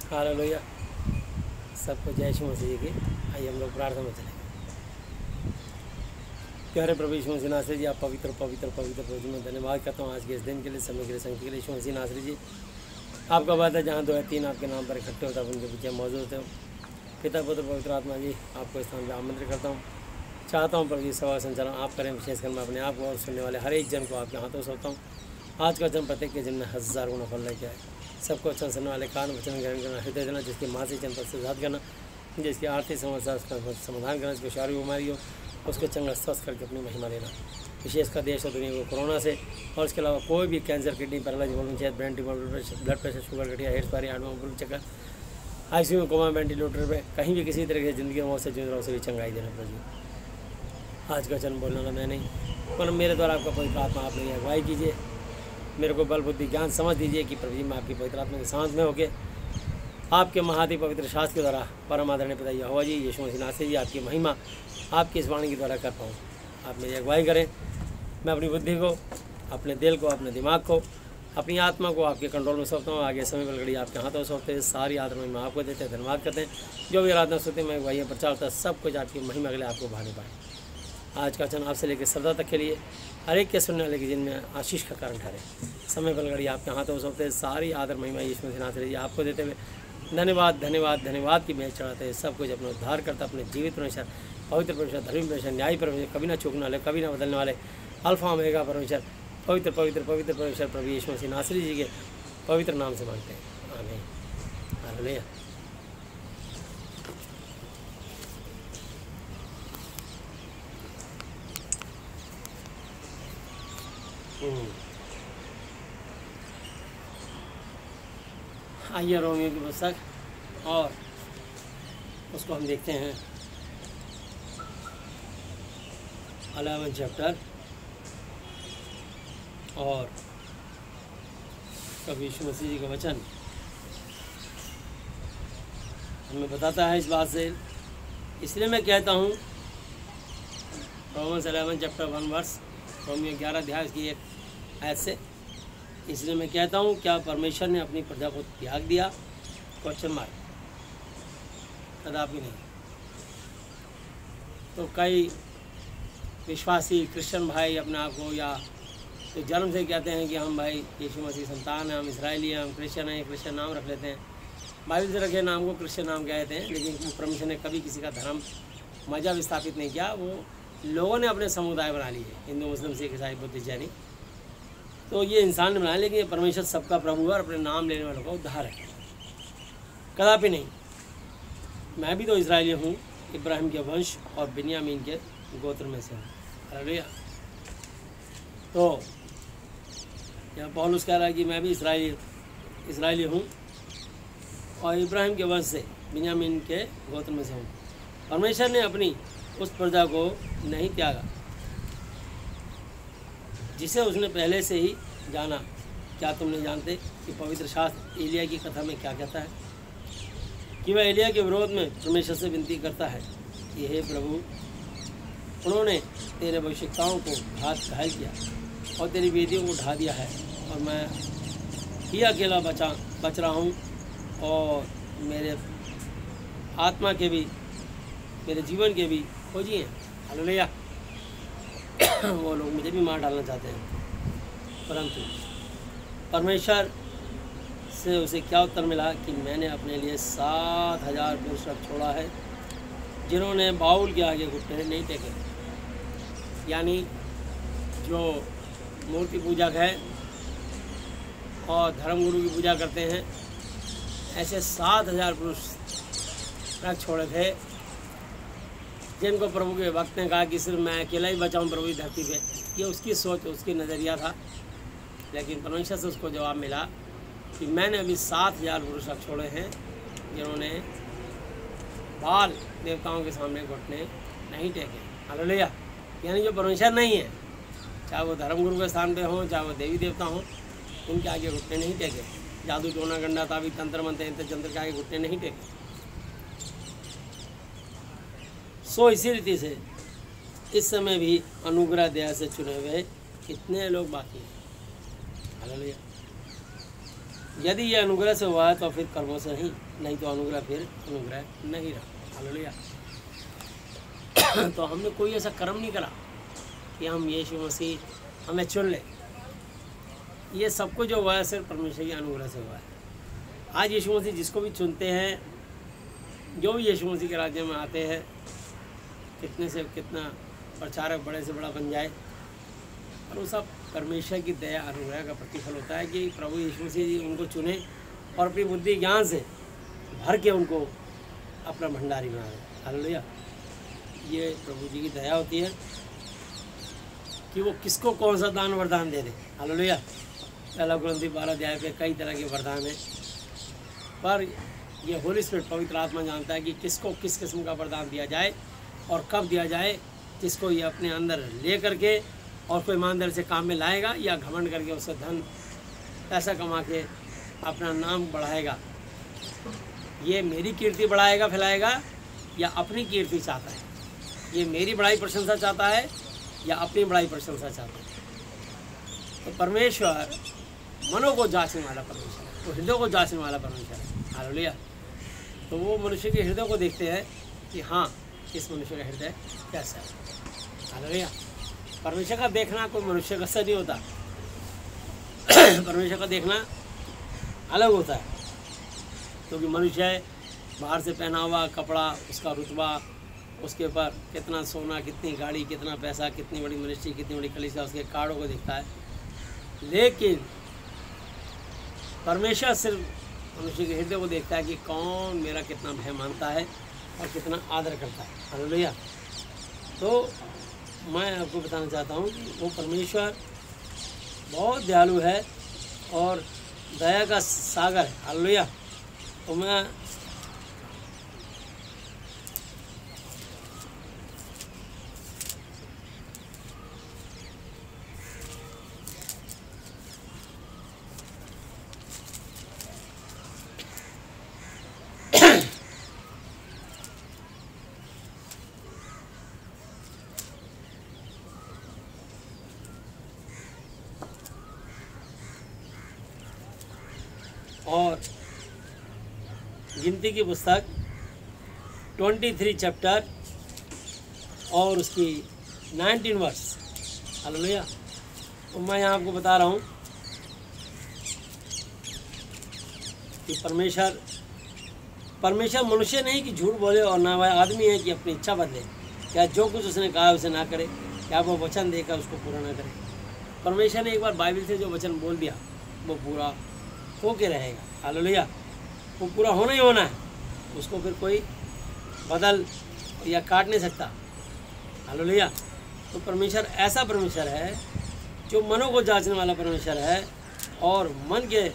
Hallelujah. सबको जय श्री मसीह जी की। आइए हम लोग प्रार्थना में चलेंगे। प्यारे प्रभु यीशु मसीह नासरी जी, आप पवित्र पवित्र पवित्र प्रभु में धन्यवाद करता हूँ आज के इस दिन के लिए, समय के लिए, संगति के लिए। यीशु मसीह नासरी जी, आपका बात है जहाँ 2 या 3 आपके नाम पर इकट्ठे होता है उनके पीछे मौजूद होते हो। पिता पुत्र पवित्र आत्मा जी, आपको इस स्थान पर आमंत्रित करता हूँ। चाहता हूँ प्रभु जी सभा संचालन आप करें, विशेषकर मैं अपने आप को और सुनने वाले हर एक जन को आपके हाथों सौंपता हूँ। आज का वचन प्रत्येक के जिनमें 1000 गुना फल लेके आए। सबको अच्छा सुनने वाले कान वचन ग्रहण करना, हृदय देना, जिसकी मानसिक चिंता से आजाद करना, जिसकी आर्थिक समस्या उसका समाधान करना, जिसको शारीरिक बीमारी हो उसको चंगा स्वस्थ करके अपनी महिमा लेना। विशेषकर देश और दुनिया को कोरोना से और इसके अलावा कोई भी cancer, kidney paralyse, panchayat, brain tumour, blood pressure, sugar, गठिया, हेड्स, पारी, हार्ट में चक्कर, आईसीयू में, कोमा, वेंटिलेटर पे, कहीं भी किसी तरह की ज़िंदगी में से जूझ रहा उसे भी चंगाई देना प्रभु। आज का वचन बोलना मैं नहीं, पर मेरे द्वारा आपका पवित्र आत्मा आप नहीं अगुवाई कीजिए। मेरे को बल बुद्धि ज्ञान समझ दीजिए कि प्रभु जी मैं आपकी पवित्र आत्मा के सांस में होकर आपके महाति पवित्र शास्त्र के द्वारा परम आदरणीय पिता यहोवा जी यीशु मसीह नासरी जी आपकी महिमा आपकी इस वाणी के द्वारा कर पाऊँ। आप मेरी अगुवाई करें। मैं अपनी बुद्धि को, अपने दिल को, अपने दिमाग को, अपनी आत्मा को आपके कंट्रोल में सौंपता हूँ। आगे समय बलगड़ी आपके हाथों में सौंपते हैं। सारी आत्मा में आपको देते हैं, धन्यवाद करते हैं। जो भी आराधना सुनते हैं मैं अगुवाइयाँ प्रचार होता है, सब कुछ आपकी महिमा के लिए आपको भाने पाए। आज का वचन आपसे लेकर श्रद्धा तक के लिए हर एक के सुनने वाले के जिनमें आशीष का कारण ठहरे। समय बलगड़ी आपके हाथों में सौंपते हैं। सारी आदर महिमा यीशु मसीह नासरी जी आपको देते हुए धन्यवाद धन्यवाद धन्यवाद की मेज चढ़ाते हैं। सब कुछ अपना उद्धार करता, अपने जीवित परमेश्वर, पवित्र परमेश्वर, धर्मी परमेश्वर, न्यायी परमेश्वर, कभी ना चूकने वाले, कभी ना बदलने वाले, अल्फा ओमेगा परमेश्वर, पवित्र पवित्र पवित्र परमेश्वर प्रभु यीशु मसीह नासरी जी के पवित्र नाम से मांगते हैं, आमीन। हालेलुया। आइए रोमियो की पुस्तक और उसको हम देखते हैं 11 चैप्टर और प्रभु यीशु मसीह जी का वचन हमें बताता है इस बात से। इसलिए मैं कहता हूँ रोमन्स 11 चैप्टर 1 वर्स, रोमियो 11 अध्याय की एक आयत से, इसलिए मैं कहता हूँ क्या परमेश्वर ने अपनी प्रजा को त्याग दिया? Question mark. कदापि नहीं। तो कई विश्वासी क्रिश्चियन भाई अपने आप को या तो जन्म से कहते हैं कि हम भाई यीशु मसीह संतान हैं, हम इसराइली हैं, हम क्रिश्चियन हैं, क्रिश्चियन नाम रख लेते हैं। बाइबल से रखे नाम को क्रिश्चियन नाम कहते हैं, लेकिन परमेश्वर ने कभी किसी का धर्म मजहब स्थापित नहीं किया। वो लोगों ने अपने समुदाय बना लिए, हिंदू, मुस्लिम, सिख, ईसाई, बुद्ध, जैनी। तो ये इंसान ने बनाया, लेकिन ये परमेश्वर सबका प्रभु है और अपने नाम लेने वालों का उद्धार है। कदापि नहीं। मैं भी तो इसराइली हूँ, इब्राहिम के वंश और बिन्यामीन के गोत्र में से हूँ। हालेलुया। तो यहाँ पौलुस कह रहा है कि मैं भी इसराइली हूँ और इब्राहिम के वंश से, बिन्यामीन के गोत्र में से हूँ। परमेश्वर ने अपनी उस प्रजा को नहीं त्यागा जिसे उसने पहले से ही जाना। क्या तुम नहीं जानते कि पवित्र शास्त्र एलिया की कथा में क्या कहता है कि वह एलिया के विरोध में परमेश्वर से विनती करता है कि हे प्रभु, उन्होंने तेरे भविष्यवक्ताओं को घायल किया और तेरी वेदियों को ढा दिया है और मैं ही अकेला बच रहा हूँ और मेरे आत्मा के भी, मेरे जीवन के भी खोजी हैं। हालेलुया। वो लोग मुझे भी मार डालना चाहते हैं, परंतु परमेश्वर से उसे क्या उत्तर मिला कि मैंने अपने लिए 7000 पुरुष रख छोड़ा है जिन्होंने बाउल के आगे घुटने नहीं टेके। यानी जो मूर्ति पूजक है और धर्मगुरु की पूजा करते हैं, ऐसे 7000 पुरुष रख छोड़े थे जिनको प्रभु के भक्त ने कहा कि सिर्फ मैं अकेला ही बचाऊं प्रभु की धरती पे। ये उसकी सोच, उसकी नज़रिया था। लेकिन परमेश्वर से उसको जवाब मिला कि मैंने अभी 7000 पुरुष रख छोड़े हैं जिन्होंने बाल देवताओं के सामने घुटने नहीं टेके। हालेलुया। यानी जो परमेश्वर नहीं है, चाहे वो धर्मगुरु के स्थान पे हों, चाहे वो देवी देवता हों, उनके आगे घुटने नहीं टेके। जादू टोना गंडा ताबी तंत्र मंत्र यंत्र जंत्र के आगे घुटने नहीं टेके। सो इसी रीति से इस समय भी अनुग्रह दया से चुने हुए कितने लोग बाकी हैं। हालेलुया। यदि ये अनुग्रह से हुआ है तो फिर कर्मों से नहीं तो अनुग्रह फिर अनुग्रह नहीं रहा। हालेलुया। तो हमने कोई ऐसा कर्म नहीं करा कि हम यीशु मसीह हमें चुन ले। ये सब कुछ जो हुआ है सिर्फ परमेश्वर के अनुग्रह से हुआ है। आज यीशु मसीह जिसको भी चुनते हैं, जो भी यीशु मसीह के राज्य में आते हैं, कितने से कितना प्रचारक बड़े से बड़ा बन जाए, और वो सब परमेश्वर की दया अनुग्रह का प्रतिफल होता है कि प्रभु यीशु मसीह जी उनको चुने और अपनी बुद्धि ज्ञान से भर के उनको अपना भंडारी बना दे। हालेलुया। ये प्रभु जी की दया होती है कि वो किसको कौन सा दान वरदान दे दे। हालेलुया। पहला कुरिन्थी 12 अध्याय पे कई तरह के वरदान हैं, पर ये होली स्पिरिट पवित्र आत्मा जानता है कि किसको किस किस्म का वरदान दिया जाए और कब दिया जाए, किसको ये अपने अंदर ले करके और कोई ईमानदारी से काम में लाएगा या घमंड करके उससे धन पैसा कमा के अपना नाम बढ़ाएगा। ये मेरी कीर्ति बढ़ाएगा फैलाएगा या अपनी कीर्ति चाहता है, ये मेरी बड़ाई प्रशंसा चाहता है या अपनी बड़ाई प्रशंसा चाहता है। तो परमेश्वर मनों को जांचने वाला परमेश्वर है, वो हृदय को जांचने वाला परमेश्वर है। हालेलुया। तो वो मनुष्य के हृदय को देखते हैं कि हाँ, इस मनुष्य का हृदय कैसा है। हालेलुया। परमेश्वर का देखना कोई मनुष्य का नहीं होता। परमेश्वर का देखना अलग होता है, क्योंकि मनुष्य बाहर से पहना हुआ कपड़ा, उसका रुतबा, उसके ऊपर कितना सोना, कितनी गाड़ी, कितना पैसा, कितनी बड़ी मिनिस्ट्री, कितनी बड़ी कलीसिया, उसके कार्डों को देखता है। लेकिन परमेश्वर सिर्फ मनुष्य के हृदय को देखता है कि कौन मेरा कितना भय मानता है और कितना आदर करता है। हालेलुया। तो मैं आपको बताना चाहता हूँ कि वो परमेश्वर बहुत दयालु है और दया का सागर है। हालेलुया। तो मैं और गिनती की पुस्तक 23 चैप्टर और उसकी 19 वर्ष। हालेलुया। तो मैं यहाँ आपको बता रहा हूँ कि परमेश्वर मनुष्य नहीं कि झूठ बोले, और ना वह आदमी है कि अपनी इच्छा बदले। क्या जो कुछ उसने कहा उसे ना करे, क्या वो वचन देकर उसको पूरा ना करे। परमेश्वर ने एक बार बाइबल से जो वचन बोल दिया वो पूरा होके रहेगा। हालेलुया। वो पूरा होना ही होना है, उसको फिर कोई बदल या काट नहीं सकता। हालेलुया। तो परमेश्वर ऐसा परमेश्वर है जो मनों को जांचने वाला परमेश्वर है और मन के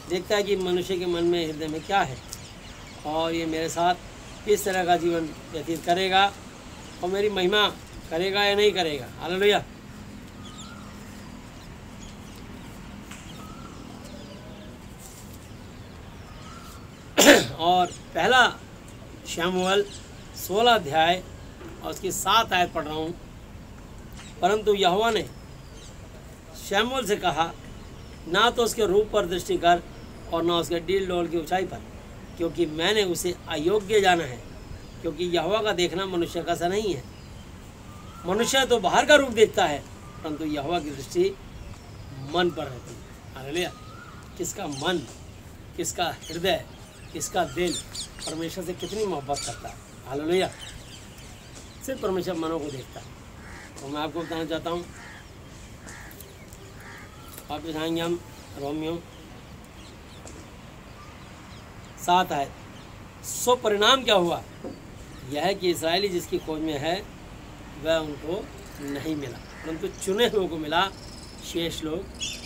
देखता है कि मनुष्य के मन में, हृदय में क्या है, और ये मेरे साथ किस तरह का जीवन व्यतीत करेगा और मेरी महिमा करेगा या नहीं करेगा। हालेलुया। और पहला शमूएल 16 अध्याय और उसकी 7 आयत पढ़ रहा हूँ। परंतु यहोवा ने शमूएल से कहा, ना तो उसके रूप पर दृष्टि कर और ना उसके डील डोल की ऊंचाई पर, क्योंकि मैंने उसे अयोग्य जाना है। क्योंकि यहोवा का देखना मनुष्य का सा नहीं है। मनुष्य तो बाहर का रूप देखता है, परंतु यहोवा की दृष्टि मन पर रहती है। हालेलुया। किसका मन, किसका हृदय, किसका दिल परमेश्वर से कितनी मोहब्बत करता है। हालेलुया। सिर्फ परमेश्वर मनों को देखता है। तो मैं आपको बताना चाहता हूँ, वापस आएंगे हम रोमियो 7 है। सो परिणाम क्या हुआ, यह है कि इस्राएली जिसकी खोज में है वह उनको नहीं मिला, परंतु चुने हुए को मिला। शेष लोग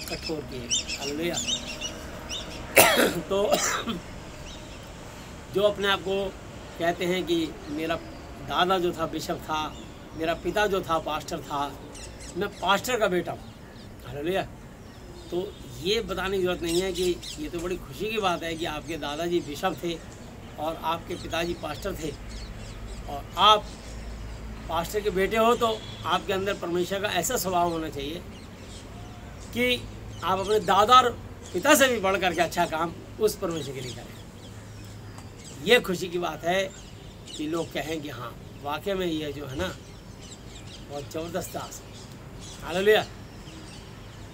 कठोर किए। हालेलुया। तो जो अपने आप को कहते हैं कि मेरा दादा जो था बिशप था, मेरा पिता जो था पास्टर था, मैं पास्टर का बेटा हूँ। हालेलुया। तो ये बताने की ज़रूरत नहीं है कि ये तो बड़ी खुशी की बात है कि आपके दादाजी बिशप थे और आपके पिताजी पास्टर थे और आप पास्टर के बेटे हो, तो आपके अंदर परमेश्वर का ऐसा स्वभाव होना चाहिए कि आप अपने दादा और पिता से भी बढ़ करके अच्छा काम उस परमेश्वर के लिए करें। ये खुशी की बात है कि लोग कहें कि हाँ वाकई में ये जो है ना बहुत ज़बरदस्त दास है। हालेलुया।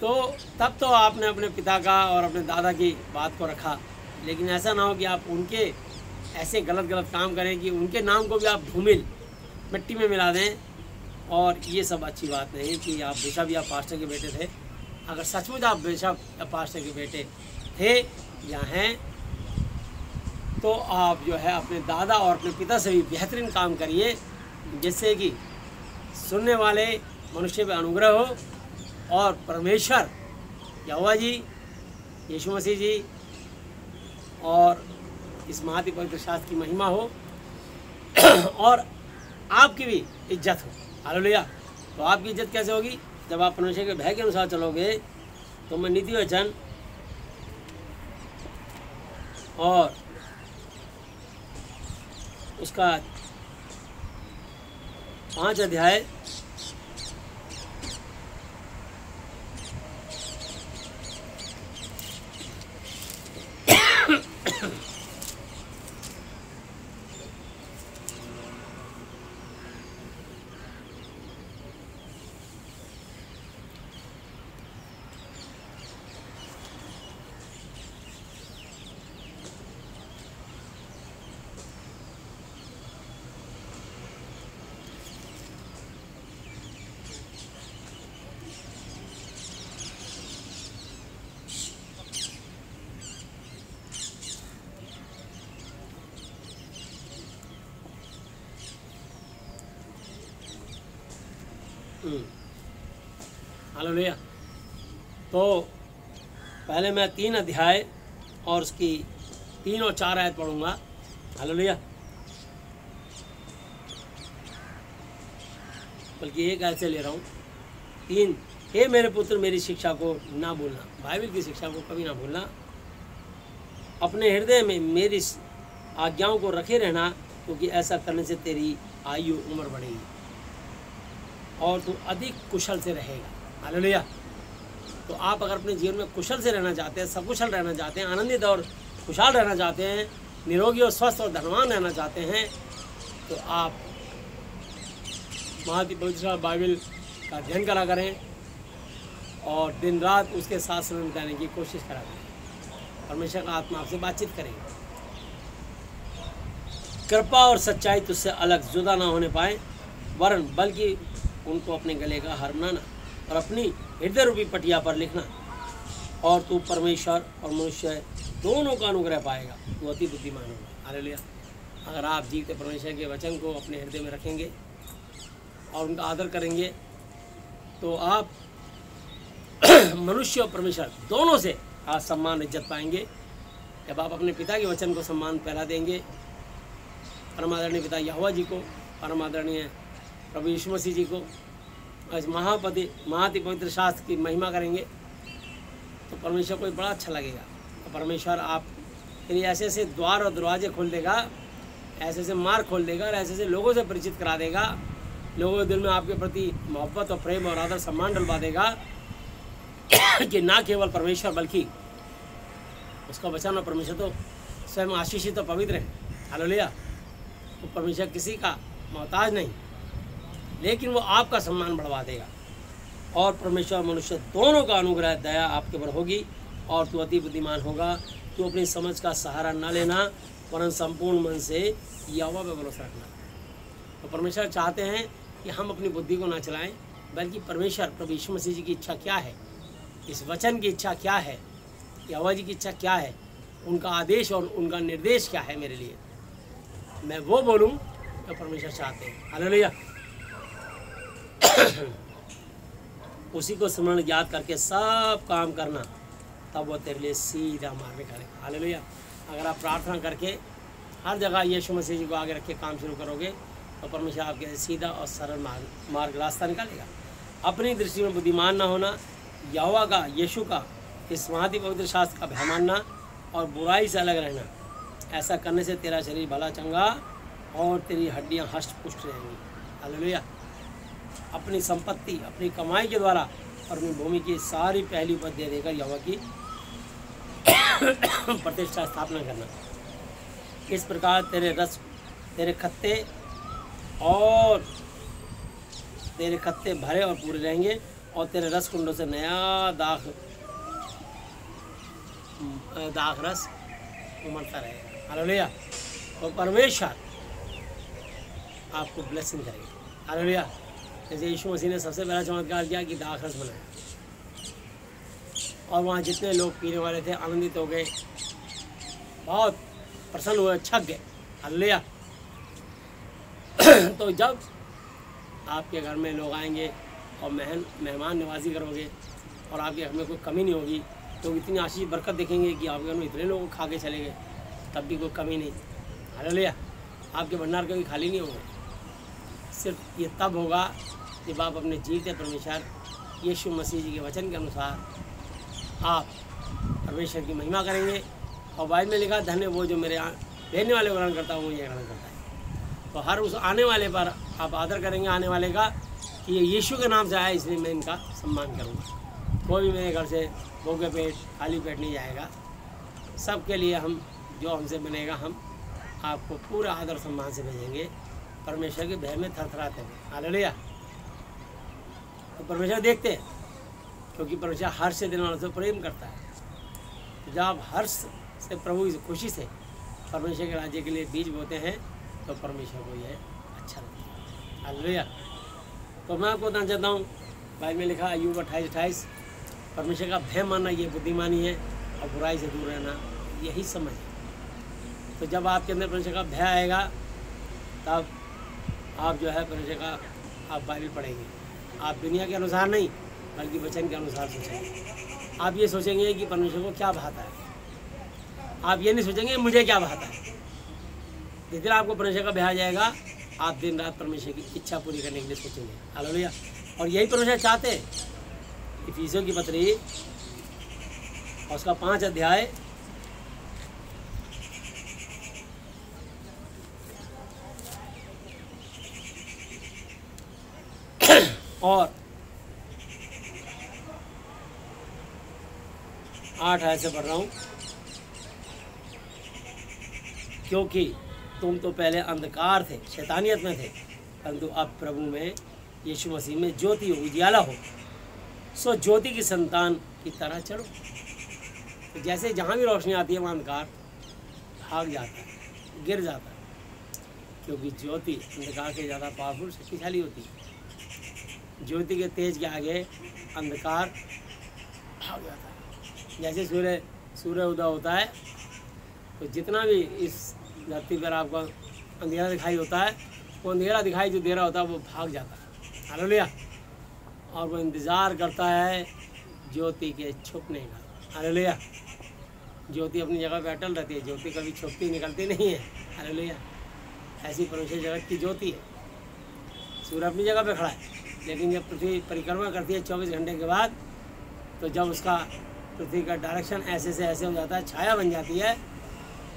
तो तब तो आपने अपने पिता का और अपने दादा की बात को रखा, लेकिन ऐसा ना हो कि आप उनके ऐसे गलत काम करें कि उनके नाम को भी आप धूमिल मिट्टी में मिला दें। और ये सब अच्छी बात नहीं कि आप बेशक या पास्टर के बेटे थे। अगर सचमुच आप बेशक या पास्टर के बेटे थे या हैं तो आप जो है अपने दादा और अपने पिता से भी बेहतरीन काम करिए, जिससे कि सुनने वाले मनुष्य पे अनुग्रह हो और परमेश्वर यहोवा जी, यीशु मसीह जी और इस महाति पवित्र शास्त्र की महिमा हो और आपकी भी इज्जत हो। हालेलुया। तो आपकी इज्जत कैसे होगी? जब आप परमेश्वर के भय के अनुसार चलोगे तो मैं नीति वचन और उसका 5 अध्याय हालेलुया। तो पहले मैं 3 अध्याय और उसकी 3 और 4 आयत पढ़ूंगा। हालेलुया। बल्कि एक आयत से ले रहा हूँ। 3, हे मेरे पुत्र मेरी शिक्षा को ना भूलना, बाइबल की शिक्षा को कभी ना भूलना, अपने हृदय में मेरी आज्ञाओं को रखे रहना, क्योंकि ऐसा करने से तेरी आयु उम्र बढ़ेगी और तू अधिक कुशल से रहेगा। हालेलुया। तो आप अगर अपने जीवन में कुशल से रहना चाहते हैं, सकुशल रहना चाहते हैं, आनंदित और खुशहाल रहना चाहते हैं, निरोगी और स्वस्थ और धनवान रहना चाहते हैं, तो आप महाति पवित्र बाइबल का अध्ययन करा करें और दिन रात उसके साथ समय बिताने की कोशिश करा करें। परमेश्वर का आत्मा आपसे बातचीत करेंगे। कृपा और सच्चाई तुझसे अलग जुदा ना होने पाए, वरन बल्कि उनको अपने गले का हार बनाना और अपनी हृदय रूपी पटिया पर लिखना, और तू परमेश्वर और मनुष्य दोनों का अनुग्रह पाएगा, तू अति बुद्धिमान होगा। हालेलुया। अगर आप जीवते परमेश्वर के वचन को अपने हृदय में रखेंगे और उनका आदर करेंगे तो आप मनुष्य और परमेश्वर दोनों से आज सम्मान इज्जत पाएंगे। जब आप अपने पिता के वचन को सम्मान पहला देंगे, परमादरणीय पिता यहोवा जी को, परमादरणीय प्रभु यीशु मसीह जी को, आज महाति पवित्र शास्त्र की महिमा करेंगे, तो परमेश्वर को बड़ा अच्छा लगेगा। तो परमेश्वर आपके लिए ऐसे ऐसे द्वार और दरवाजे खोल देगा, ऐसे ऐसे मार्ग खोल देगा और ऐसे ऐसे लोगों से परिचित करा देगा, लोगों के दिल में आपके प्रति मोहब्बत और प्रेम और आदर सम्मान डलवा देगा कि ना केवल परमेश्वर बल्कि उसका वचन और परमेश्वर तो स्वयं आशीषित और पवित्र है। हालेलुया। तो परमेश्वर किसी का मोहताज नहीं, लेकिन वो आपका सम्मान बढ़वा देगा और परमेश्वर और मनुष्य दोनों का अनुग्रह दया आपके ऊपर होगी और तू अति बुद्धिमान होगा। तू अपनी समझ का सहारा न लेना, वरन संपूर्ण मन से यहोवा पे भरोसा रखना। तो परमेश्वर चाहते हैं कि हम अपनी बुद्धि को ना चलाएं, बल्कि परमेश्वर प्रभु यीशु मसीह जी की इच्छा क्या है, इस वचन की इच्छा क्या है, यहोवा जी की इच्छा क्या है, उनका आदेश और उनका निर्देश क्या है मेरे लिए, मैं वो बोलूँ जो परमेश्वर चाहते हैं। हालेलुया। उसी को स्मरण याद करके सब काम करना, तब वो तेरे लिए सीधा मार्ग निकालेगा। हालेलुया। अगर आप प्रार्थना करके हर जगह यीशु मसीह जी को आगे रख के काम शुरू करोगे तो परमेश्वर आपके लिए सीधा और सरल मार्ग रास्ता निकालेगा। अपनी दृष्टि में बुद्धिमान ना होना, यहोवा का, यीशु का, इस महाति पवित्र शास्त्र का भय मानना और बुराई से अलग रहना, ऐसा करने से तेरा शरीर भला चंगा और तेरी हड्डियाँ हष्ट पुष्ट रहेंगी। हालेलुया। अपनी संपत्ति, अपनी कमाई के द्वारा और अपनी भूमि की सारी पहली उपज दे देकर यहोवा की प्रतिष्ठा स्थापना करना। इस प्रकार तेरे खत्ते भरे और पूरे रहेंगे और तेरे रस कुंडों से नया दाख रस उमड़ता रहेगा। हालेलुया। और परमेश्वर आपको ब्लेसिंग करेगा। हालेलुया। जैसे यीशु मसीह ने सबसे पहला चमत्कार किया कि दाख रस बनाया और वहाँ जितने लोग पीने वाले थे आनंदित हो गए, बहुत प्रसन्न हुए, छक गए। हालेलुया। तो जब आपके घर में लोग आएंगे और मेहमान नवाजी करोगे और आपके घर में कोई कमी नहीं होगी, तो इतनी आशीष बरकत देखेंगे कि आपके घर में इतने लोग खा के चले गए तब भी कोई कमी नहीं। हालेलुया। आपके भंडार कभी खाली नहीं होंगे। सिर्फ ये तब होगा जब आप अपने जीते परमेश्वर यीशु मसीह जी के वचन के अनुसार आप परमेश्वर की महिमा करेंगे। और बाइबल में लिखा, धन्य वो जो मेरे देने वाले को ग्रहण करता है वो ये ग्रहण करता है। तो हर उस आने वाले पर आप आदर करेंगे, आने वाले का, कि ये यीशु के नाम से आया इसलिए मैं इनका सम्मान करूँगा। कोई भी मेरे घर से भूखे पेट खाली पेट नहीं जाएगा। सबके लिए हम जो हमसे बनेगा हम आपको पूरा आदर सम्मान से भेजेंगे, परमेश्वर के भय में थरथराते हैं। हालेलुया। तो परमेश्वर देखते हैं, क्योंकि परमेश्वर हर्ष से देने वालों से प्रेम करता है। तो जब आप हर्ष से प्रभु की खुशी से परमेश्वर के राज्य के लिए बीज बोते हैं तो परमेश्वर को यह अच्छा लगता है। हालेलुया। तो मैं आपको बताना चाहता हूँ, बाइबल में लिखा अय्यूब 28:28, परमेश्वर का भय मानना ये बुद्धिमानी है और बुराई से दूर रहना यही समझ है। तो जब आपके अंदर परमेश्वर का भय आएगा तब आप जो है परमेश्वर का आप बाइबल पढ़ेंगे। आप दुनिया के अनुसार नहीं बल्कि वचन के अनुसार सोचेंगे। आप ये सोचेंगे कि परमेश्वर को क्या भाता है। आप ये नहीं सोचेंगे मुझे क्या भाता है। जिस दिन आपको परमेश्वर का भय आ जाएगा आप दिन रात परमेश्वर की इच्छा पूरी करने के लिए सोचेंगे। हालेलुया। और यही परमेश्वर चाहते हैं। इफिसियों की पत्री और उसका 5 अध्याय और 8 आयत से पढ़ रहा हूँ। क्योंकि तुम तो पहले अंधकार थे, शैतानियत में थे, परंतु अब प्रभु में यीशु मसीह में ज्योति हो, उजियाला हो, सो ज्योति की संतान की तरह चढ़ो। तो जैसे जहाँ भी रोशनी आती है वहाँ अंधकार भाग जाता है, गिर जाता है, क्योंकि ज्योति अंधकार से ज़्यादा पावरफुल शक्तिशाली होती है। ज्योति के तेज के आगे अंधकार भाग जाता है। जैसे सूर्य उदय होता है तो जितना भी इस धरती पर आपको अंधेरा दिखाई होता है, वो अंधेरा दिखाई जो दे रहा होता है वो भाग जाता है। हालेलुया। और वो इंतज़ार करता है ज्योति के छुपने का। हालेलुया। ज्योति अपनी जगह पर अटल रहती है, ज्योति कभी छुपती निकलती नहीं है। हालेलुया। ऐसी परमेश्वर जगत की ज्योति है। सूर्य अपनी जगह पर खड़ा है, लेकिन जब पृथ्वी परिक्रमा करती है 24 घंटे के बाद, तो जब उसका पृथ्वी का डायरेक्शन ऐसे से ऐसे हो जाता है, छाया बन जाती है,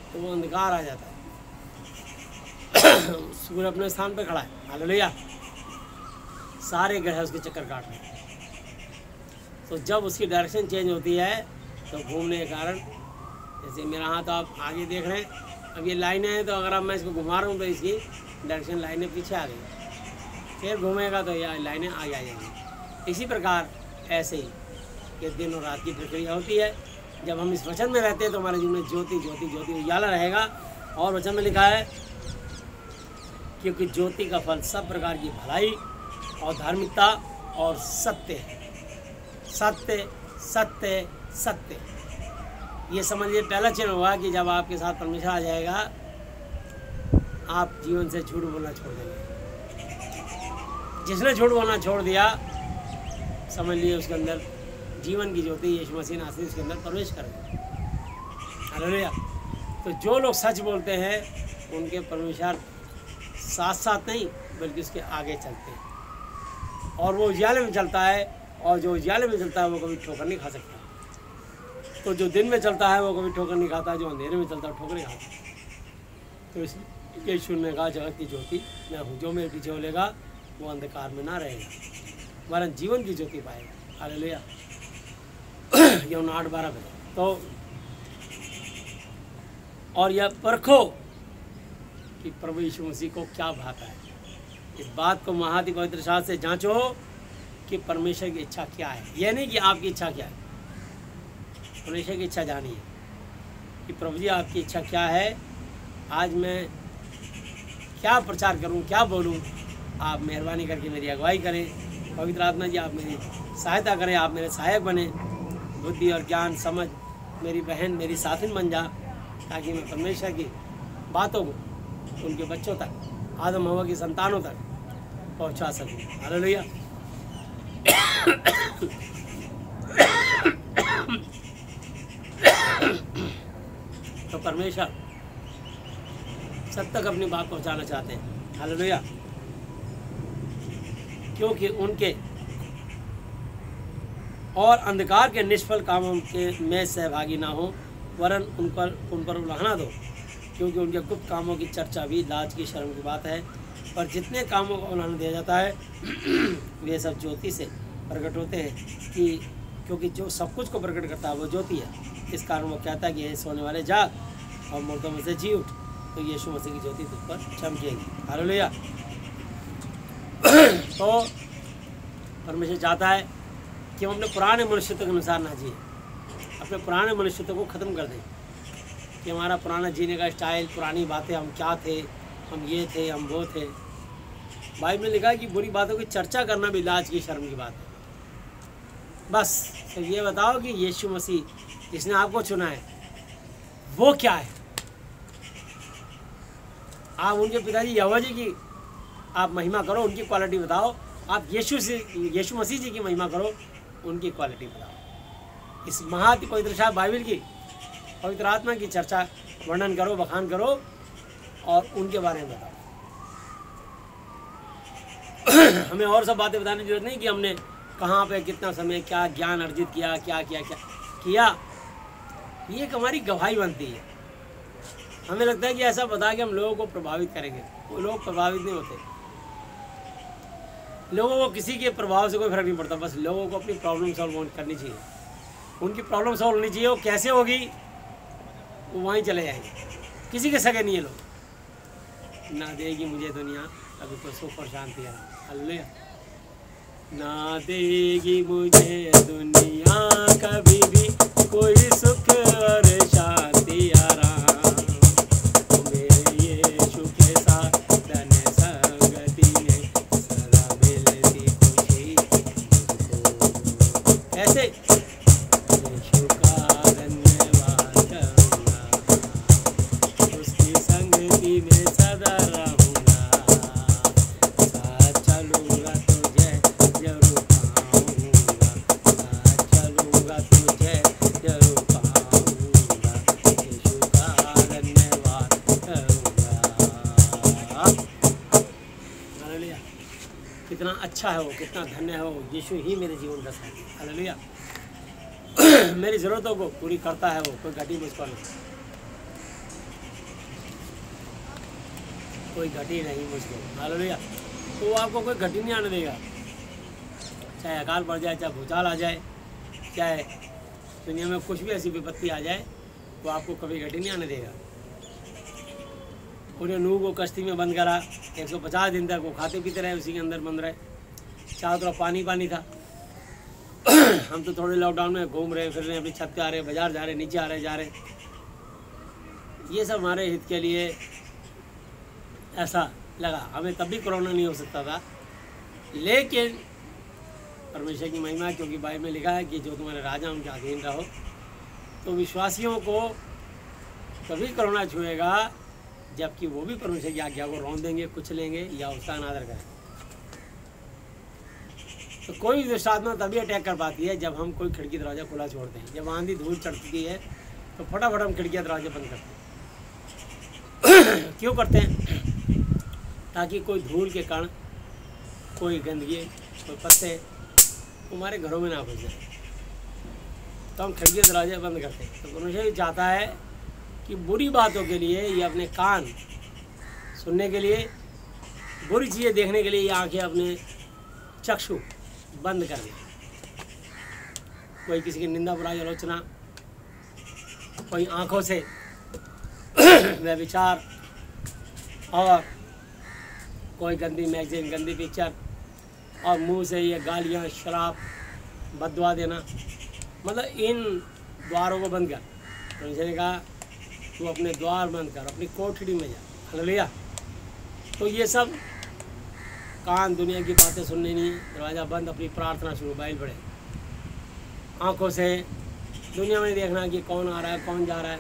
तो वो अंधकार आ जाता है। सूर्य अपने स्थान पर खड़ा है। हालेलुया। सारे ग्रह उसके चक्कर काट रहे हैं। तो जब उसकी डायरेक्शन चेंज होती है तो घूमने के कारण, जैसे मेरा हाथ आप आगे देख रहे हैं, अब ये लाइनें हैं, तो अगर अब मैं इसको घुमा रहा हूँ तो इसकी डायरेक्शन लाइनें पीछे आ गई, फिर घूमेगा तो यह लाइनें आगे आ जाएंगी। इसी प्रकार ऐसे ही ये दिन और रात की प्रक्रिया होती है। जब हम इस वचन में रहते हैं तो हमारे जीवन में ज्योति ज्योति ज्योति उजाला रहेगा। और वचन में लिखा है, क्योंकि ज्योति का फल सब प्रकार की भलाई और धार्मिकता और सत्य है। सत्य सत्य सत्य, ये समझिए पहला चिन्ह होगा कि जब आपके साथ परमेश्वर आ जाएगा आप जीवन से झूठ बोलना छोड़ देंगे। जिसने झूठ बोलना छोड़ दिया समझ लिए उसके अंदर जीवन की ज्योति यीशु मसीह नासरी उसके अंदर प्रवेश करेगा। हालेलुया। तो जो लोग सच बोलते हैं उनके परमेश्वर साथ साथ नहीं बल्कि उसके आगे चलते हैं, और वो उजियाले में चलता है, और जो उजियाले में चलता है वो कभी ठोकर नहीं खा सकता। तो जो दिन में चलता है वो कभी ठोकर नहीं खाता, जो अंधेरे में चलता है ठोकर नहीं खाता। तो इसलिए यीशु ने कहा, जगत की ज्योति मैं हूँ, जो मेरे पीछे बोलेगा वो अंधकार में ना रहेगा वरन जीवन की ज्योति पाएगा। हालेलुया। यूहन्ना 8:12 पे। तो और यह परखो कि प्रभु यीशु मसीह को क्या भाता है। इस बात को महाति पवित्र शास्त्र से जांचो कि परमेश्वर की इच्छा क्या है। यह नहीं कि आपकी इच्छा क्या है, परमेश्वर की इच्छा जानिए कि प्रभु जी आपकी इच्छा क्या है। आज मैं क्या प्रचार करूं, क्या बोलूं, आप मेहरबानी करके मेरी अगुवाई करें। पवित्र आत्मा जी आप मेरी सहायता करें, आप मेरे सहायक बने, बुद्धि और ज्ञान समझ मेरी बहन मेरी साथिन बन जा, ताकि मैं परमेश्वर की बातों को उनके बच्चों तक, आदम हवा की संतानों तक पहुंचा सकूं। हालेलुया। तो परमेश्वर सब तक अपनी बात पहुंचाना चाहते हैं। हालेलुया। क्योंकि उनके और अंधकार के निष्फल कामों के में सहभागी ना हो, वरन उन पर उलाहना दो, क्योंकि उनके गुप्त कामों की चर्चा भी लाज की शर्म की बात है। पर जितने कामों को उलाहना दिया जाता है वे सब ज्योति से प्रकट होते हैं, क्योंकि जो सब कुछ को प्रकट करता है वो ज्योति है। इस कारण वो कहता है कि ये सोने वाले जाग और मुर्दों में से जी उठ, तो यीशु मसीह की ज्योति तुझ पर चमकेगी। हालेलुया। तो परमेश्वर चाहता है कि हम अपने पुराने मनुष्यत्व के अनुसार ना जिए, अपने पुराने मनुष्यत्व को ख़त्म कर दें, कि हमारा पुराना जीने का स्टाइल, पुरानी बातें, हम क्या थे, हम ये थे, हम वो थे। बाइबल में लिखा है कि बुरी बातों की चर्चा करना भी लाज की शर्म की बात है। बस तो ये बताओ कि यीशु मसीह जिसने आपको चुना है वो क्या है। आप उनके पिताजी यहोवा जी की आप महिमा करो, उनकी क्वालिटी बताओ। आप यीशु मसीह जी की महिमा करो, उनकी क्वालिटी बताओ। इस महाति पवित्र शास्त्र बाइबल की पवित्र आत्मा की चर्चा, वर्णन करो, बखान करो और उनके बारे में बताओ। हमें और सब बातें बताने की जरूरत नहीं कि हमने कहाँ पे कितना समय क्या ज्ञान अर्जित किया, क्या किया। ये एक हमारी गवाही बनती है। हमें लगता है कि ऐसा बता के हम लोगों को प्रभावित करेंगे, वो लोग प्रभावित नहीं होते। लोगों को किसी के प्रभाव से कोई फर्क नहीं पड़ता, बस लोगों को अपनी प्रॉब्लम सॉल्व करनी चाहिए। उनकी प्रॉब्लम सॉल्व होनी चाहिए, वो कैसे होगी वो वहीं चले जाएंगे। किसी के सगे नहीं है लोग। ना देगी मुझे दुनिया अभी तो सुख और शांति है। हालेलुया। ना देगी मुझे दुनिया कभी भी कोई सुख और शांति आराम, मेरे यीशु के साथ धन संगति में सदा मिलती खुशी मुझको। कैसे? यीशु का धन्यवाद करूँगा, उसकी संगति में सदा रहूँगा, साथ चलूँगा तुझे जरूर पाऊँगा, साथ चलूँगा तुझे जरूर पाऊँगा, यीशु का धन्यवाद करूँगा। हालेलुया। कितना अच्छा है वो, कितना धन्य है वो। यीशु ही मेरे जीवन का साथी। हालेलुया। मेरी ज़रूरतों को पूरी करता है वो, कोई घटी मुझको नहीं, कोई घटी नहीं मुझको। हालेलुया। तो वो आपको कोई घटी नहीं आने देगा, चाहे अकाल पड़ जाए, चाहे भूचाल आ जाए, चाहे दुनिया में कुछ भी ऐसी विपत्ति आ जाए, वो आपको कभी घटी नहीं आने देगा। पूरे नूह को कश्ती में बंद करा, 150 दिन तक वो खाते पीते रहे, उसी के अंदर बंद रहे, चारों तरफ पानी था। हम तो थोड़े लॉकडाउन में घूम रहे फिर रहे, अपनी छत पे आ रहे, बाजार जा रहे, नीचे आ रहे, जा रहे। ये सब हमारे हित के लिए ऐसा लगा। हमें तब भी कोरोना नहीं हो सकता था, लेकिन परमेश्वर की महिमा, क्योंकि बाइबल में लिखा है कि जो तुम्हारे राजा उनके अधीन रहो, तो विश्वासियों को कभी कोरोना छुएगा जबकि वो भी परमेश्वर की आज्ञा को रौंद देंगे, कुछ लेंगे या उसका अनादर करेंगे। तो कोई दुष्टात्मा तभी अटैक कर पाती है जब हम कोई खिड़की दरवाज़ा खुला छोड़ते हैं। जब आंधी धूल चढ़ती है तो फटाफट हम खिड़कियाँ दरवाजे बंद करते हैं। क्यों करते हैं? ताकि कोई धूल के कारण, कोई गंदगी, कोई पत्ते हमारे घरों में ना घुस जाए, तो हम खिड़की दरवाजे बंद करते हैं। तो परमेश्वर ये चाहता है कि बुरी बातों के लिए ये अपने कान सुनने के लिए, बुरी चीज़ें देखने के लिए ये आंखें, अपने चक्षु बंद कर दें। कोई किसी की निंदा, बुराई, आलोचना, कोई आंखों से व्यभिचार और कोई गंदी मैगजीन, गंदी पिक्चर, और मुंह से ये गालियाँ, शराब, बददुआ देना, मतलब इन द्वारों को बंद कर। तो उसने कहा तू अपने द्वार बंद कर, अपनी कोठड़ी में जा। हालेलुया। तो ये सब कान दुनिया की बातें सुनने नहीं, दरवाज़ा बंद, अपनी प्रार्थना शुरू, बाइबल पढ़े। आँखों से दुनिया में देखना कि कौन आ रहा है, कौन जा रहा है,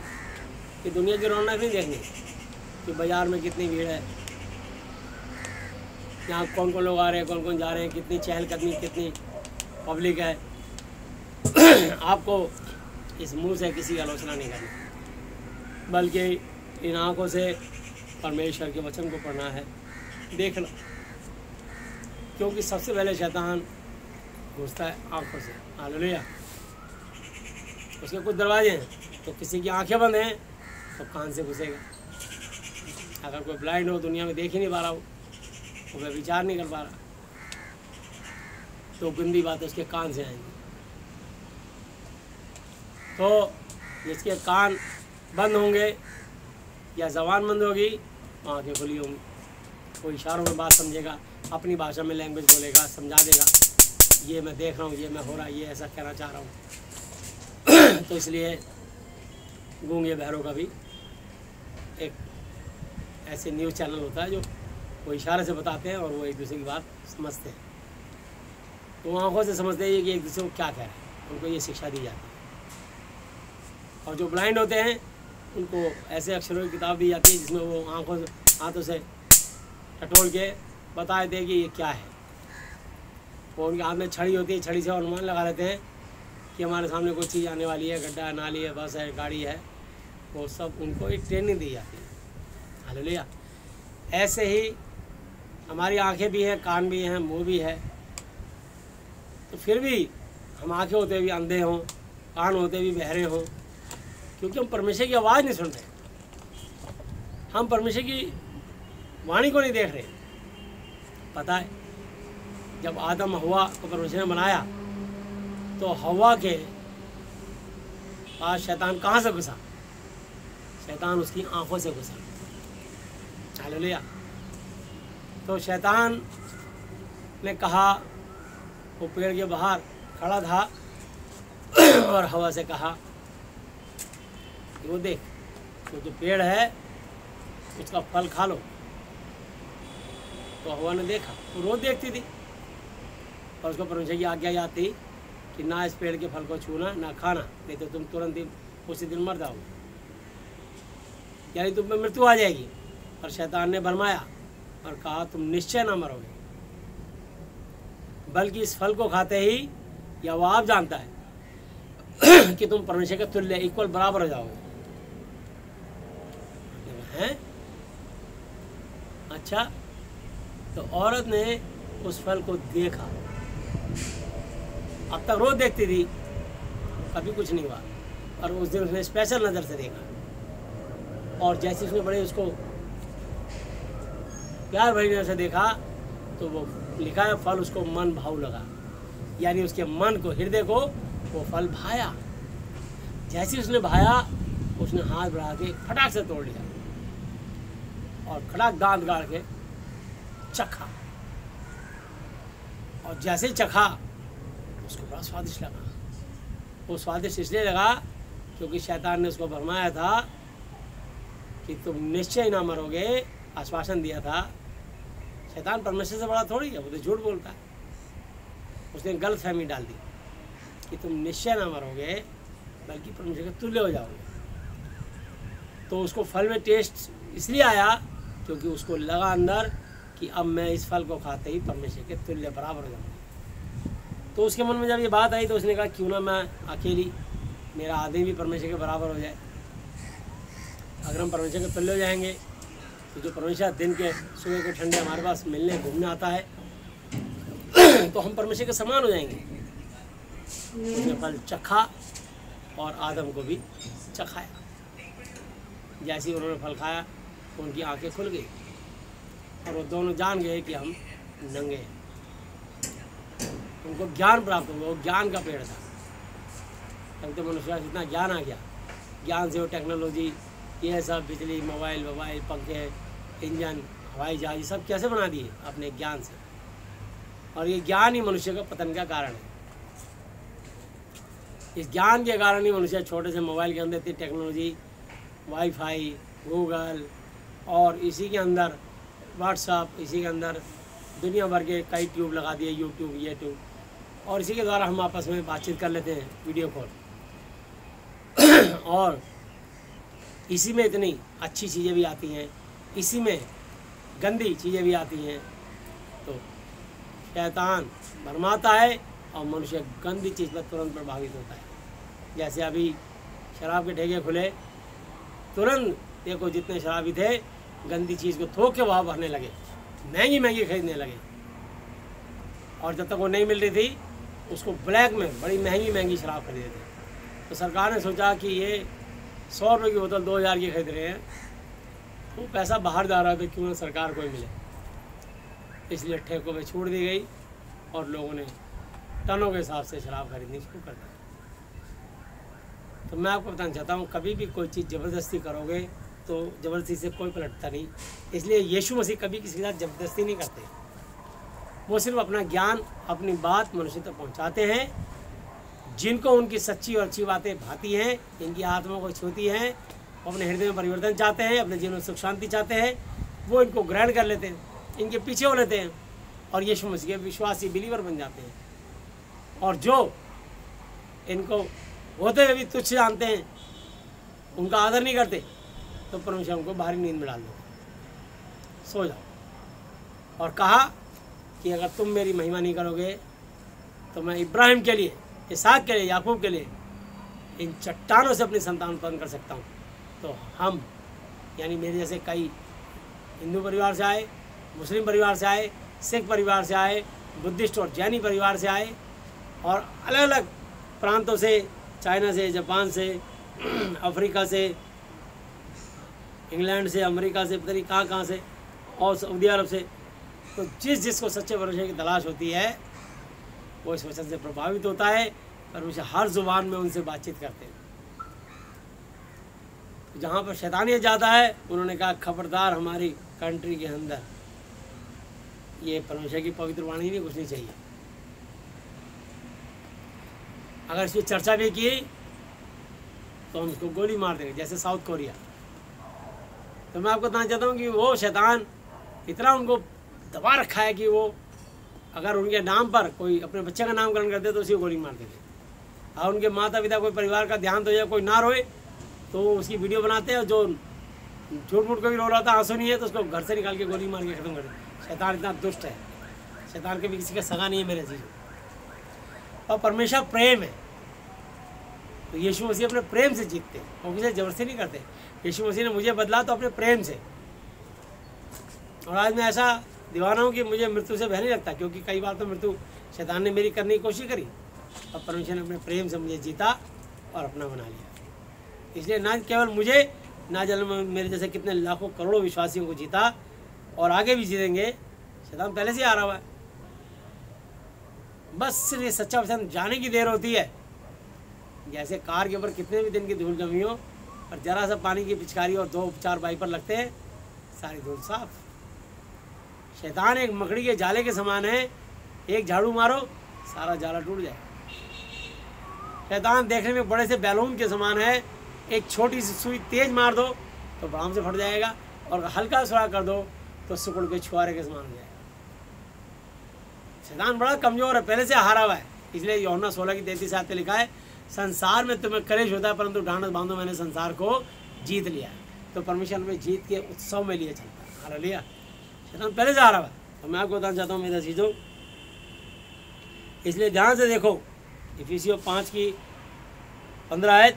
कि दुनिया की रौनक नहीं देखनी कि बाज़ार में कितनी भीड़ है, यहाँ कौन कौन लोग आ रहे हैं, कौन कौन जा रहे हैं, कितनी चहलकदमी, कितनी पब्लिक है। आपको इस मुंह से किसी की आलोचना नहीं करनी, बल्कि इन आँखों से परमेश्वर के वचन को पढ़ना है, देखना। क्योंकि सबसे पहले शैतान घुसता है आँखों से। हालेलुया। उसके कुछ दरवाजे हैं, तो किसी की आंखें बंद हैं तो कान से घुसेगा। अगर कोई ब्लाइंड हो, दुनिया में देख ही नहीं पा रहा हो, वो व्यभिचार नहीं कर पा रहा, तो गंदी बातें उसके कान से आएंगी। तो जिसके कान बंद होंगे या ज़बान बंद होगी, आंखें खुली होंगी, वो इशारों में बात समझेगा, अपनी भाषा में लैंग्वेज बोलेगा, समझा देगा, ये मैं देख रहा हूँ, ये मैं हो रहा, ये ऐसा कहना चाह रहा हूँ। तो इसलिए गूंगे बहरों का भी एक ऐसे न्यूज़ चैनल होता है जो वो इशारे से बताते हैं और वो एक दूसरे की बात समझते हैं। तो आँखों से समझते हैं कि एक दूसरे को क्या कह रहे हैं, उनको ये शिक्षा दी जाती है। और जो ब्लाइंड होते हैं उनको ऐसे अक्षरों की किताब दी जाती है जिसमें वो हाथों से टटोल के बता देते हैं कि ये क्या है। वो उनके हाथ में छड़ी होती है, छड़ी से अनुमान लगा लेते हैं कि हमारे सामने कोई चीज़ आने वाली है, गड्ढा, नाली है, बस है, गाड़ी है। वो सब उनको एक ट्रेनिंग दी जाती है। हालेलुया। ऐसे ही हमारी आंखें भी हैं, कान भी हैं, मुंह भी है, तो फिर भी हम आंखें होते हुए भी अंधे हों, कान होते हुए भी बहरे हों, क्योंकि हम परमेश्वर की आवाज़ नहीं सुन रहे, हम परमेश्वर की वाणी को नहीं देख रहे। पता है, जब आदम हवा को परमेश्वर ने बनाया तो हवा के पास शैतान कहाँ से घुसा? शैतान उसकी आंखों से घुसा। हालेलुया। तो शैतान ने कहा, वो पेड़ के बाहर खड़ा था और हवा से कहा कि वो देख, वो जो पेड़ है उसका फल खा लो। तो हवा ने देखा, वो रोज देखती थी और उसको परमेश्वर की आज्ञा याद थी कि ना इस पेड़ के फल को छूना, ना खाना, नहीं तो तुम तुरंत ही उसी दिन मर जाओगे, यानी तुम में मृत्यु आ जाएगी। और शैतान ने भरमाया और कहा तुम निश्चय ना मरोगे, बल्कि इस फल को खाते ही या वो आप जानता है कि तुम परमेश्वर के तुल्य, इक्वल, बराबर हो जाओगे। हैं? अच्छा, तो औरत ने उस फल को देखा, अब तक रोज देखती थी, कभी कुछ नहीं हुआ, और उस दिन उसने स्पेशल नज़र से देखा, और जैसे उसने बड़े उसको प्यार भरी नज़र से देखा, तो वो लिखा है फल उसको मन भाव लगा, यानी उसके मन को, हृदय को वो फल भाया। जैसे उसने भाया, उसने हाथ बढ़ा के फटाक से तोड़ लिया और खड़ाक दांत गाड़ के चखा, और जैसे ही चखा उसको बड़ा स्वादिष्ट लगा। वो स्वादिष्ट इसलिए लगा क्योंकि शैतान ने उसको भरमाया था कि तुम निश्चय ना मरोगे, आश्वासन दिया था। शैतान परमेश्वर से बड़ा थोड़ी है, वो तो झूठ बोलता है। उसने गलत फहमी डाल दी कि तुम निश्चय ना मरोगे, बल्कि परमेश्वर के तुल्य हो जाओगे। तो उसको फल में टेस्ट इसलिए आया क्योंकि उसको लगा अंदर कि अब मैं इस फल को खाते ही परमेश्वर के तुल्य, बराबर हो जाऊँगा। तो उसके मन में जब ये बात आई तो उसने कहा क्यों ना मैं अकेली, मेरा आदमी भी परमेश्वर के बराबर हो जाए। अगर हम परमेश्वर के तुल्य हो जाएंगे तो जो परमेश्वर दिन के सुबह के ठंडे हमारे पास मिलने घूमने आता है तो हम परमेश्वर के समान हो जाएंगे। उसने फल चखा और आदम को भी चखाया। जैसे ही उन्होंने फल खाया उनकी आंखें खुल गई और वो दोनों जान गए कि हम नंगे हैं। उनको ज्ञान प्राप्त हुआ, वो ज्ञान का पेड़ था। तब तो मनुष्य इतना ज्ञान आ गया, ज्ञान से वो टेक्नोलॉजी ये सब बिजली, मोबाइल, पंखे, इंजन, हवाई जहाज, सब कैसे बना दिए? अपने ज्ञान से। और ये ज्ञान ही मनुष्य का पतन का कारण है। इस ज्ञान के कारण ही मनुष्य छोटे से मोबाइल के अंदर इतनी टेक्नोलॉजी, वाईफाई, गूगल और इसी के अंदर व्हाट्सअप, इसी के अंदर दुनिया भर के कई ट्यूब लगा दिए, यूट्यूब, और इसी के द्वारा हम आपस में बातचीत कर लेते हैं, वीडियो कॉल। और इसी में इतनी अच्छी चीज़ें भी आती हैं, इसी में गंदी चीज़ें भी आती हैं। तो शैतान भरमाता है और मनुष्य गंदी चीज़ पर तुरंत प्रभावित होता है। जैसे अभी शराब के ठेके खुले, तुरंत देखो जितने शराबी थे गंदी चीज़ को थोक के वहाँ भरने लगे, महंगी खरीदने लगे। और जब तक वो नहीं मिल रही थी उसको ब्लैक में बड़ी महंगी शराब खरीदे थे। तो सरकार ने सोचा कि ये 100 रुपये की बोतल 2000 की खरीद रहे हैं, तो पैसा बाहर जा रहा था, क्यों ना सरकार को ही मिले। इसलिए ठेकों पे छूट दी गई और लोगों ने टनों के हिसाब से शराब खरीदनी शुरू कर दी। तो मैं आपको बताना चाहता हूँ, कभी भी कोई चीज़ ज़बरदस्ती करोगे तो ज़बरदस्ती से कोई पलटता नहीं। इसलिए यीशु मसीह कभी किसी के साथ ज़बरदस्ती नहीं करते। वो सिर्फ अपना ज्ञान, अपनी बात मनुष्य तक पहुँचाते हैं। जिनको उनकी सच्ची और अच्छी बातें भाती हैं, इनकी आत्मा को छूती हैं, अपने हृदय में परिवर्तन चाहते हैं, अपने जीवन में सुख शांति चाहते हैं, वो इनको ग्रहण कर लेते हैं, इनके पीछे हो लेते हैं और यीशु मसीह के विश्वासी बिलीवर बन जाते हैं। और जो इनको होते हुए भी तुच्छ जानते हैं, उनका आदर नहीं करते, तो परमेश्वर उनको भारी नींद में डाल दो, सो जाओ। और कहा कि अगर तुम मेरी महिमा नहीं करोगे तो मैं इब्राहिम के लिए, इसहाक के लिए, याकूब के लिए इन चट्टानों से अपनी संतान उत्पन्न कर सकता हूँ। तो हम यानी मेरे जैसे कई हिंदू परिवार से आए, मुस्लिम परिवार से आए, सिख परिवार से आए, बुद्धिस्ट और जैनी परिवार से आए, और अलग अलग प्रांतों से, चाइना से, जापान से, अफ्रीका से, इंग्लैंड से, अमेरिका से, पता नहीं कहाँ से, और सऊदी अरब से। तो जिसको सच्चे भरोसे की तलाश होती है वो इस वचन से प्रभावित होता है, और उसे हर जुबान में उनसे बातचीत करते हैं। जहाँ पर शैतानियत ज़्यादा है, उन्होंने कहा खबरदार हमारी कंट्री के अंदर ये परमेश्वर की पवित्र वाणी नहीं घुसनी चाहिए। अगर इसकी चर्चा भी की तो हम उसको गोली मार देंगे, जैसे साउथ कोरिया। तो मैं आपको बताना चाहता हूँ कि वो शैतान इतना उनको दबा रखा है कि वो अगर उनके नाम पर कोई अपने बच्चे का नामकरण करते तो उसी को गोली मार देते। और उनके माता पिता कोई परिवार का ध्यान तो या कोई ना रोए तो उसकी वीडियो बनाते हैं, जो झूठ मूठ को भी रो रहा था, आंसू नहीं है, तो उसको घर से निकाल के गोली मार के खत्म कर देते। शैतान इतना दुष्ट है, शैतान के भी किसी का सगा नहीं है मेरे जी। और परमेश्वर प्रेम है, तो यीशु मसीह अपने प्रेम से जीतते हैं, वो किसी जबरदस्ती नहीं करते। यीशु मसीह ने मुझे बदला तो अपने प्रेम से। और आज मैं ऐसा दीवाना हूँ कि मुझे मृत्यु से भय नहीं लगता, क्योंकि कई बार तो मृत्यु शैतान ने मेरी करने की कोशिश करी, और परमेश्वर ने अपने प्रेम से मुझे जीता और अपना बना लिया। इसलिए ना केवल मुझे, ना जन्म मेरे जैसे कितने लाखों करोड़ों विश्वासियों को जीता, और आगे भी जीतेंगे। शैतान पहले से आ रहा हुआ है, बस सिर्फ ये सच्चा वचन जाने की देर होती है। जैसे कार के ऊपर कितने भी दिन की धूल जमी हो, और जरा सा पानी की पिचकारी और 2-4 वाइपर लगते हैं, सारी धूल साफ। शैतान एक मकड़ी के जाले के समान है, एक झाड़ू मारो सारा जाला टूट जाए। शैतान देखने में बड़े से बैलून के समान है, एक छोटी सी सुई तेज मार दो तो बराम से फट जाएगा, और हल्का सुरा कर दो तो सिकुड़ के छुआरे के समान हो जाएगा। शैतान बड़ा कमजोर है, पहले से हारा हुआ है। इसलिए यूहन्ना 16:33 आते लिखा है, संसार में तुम्हें कलेश होता है, परंतु ढांढस बांधो, मैंने संसार को जीत लिया। तो परमेश्वर में जीत के उत्सव में लिए चलता है। हालेलुया। शैतान पहले से हारा हुआ है। तो मैं आपको बताना चाहता हूँ मेरे चीज़ों, इसलिए ध्यान से देखो इफिसियों 5:15 आयत।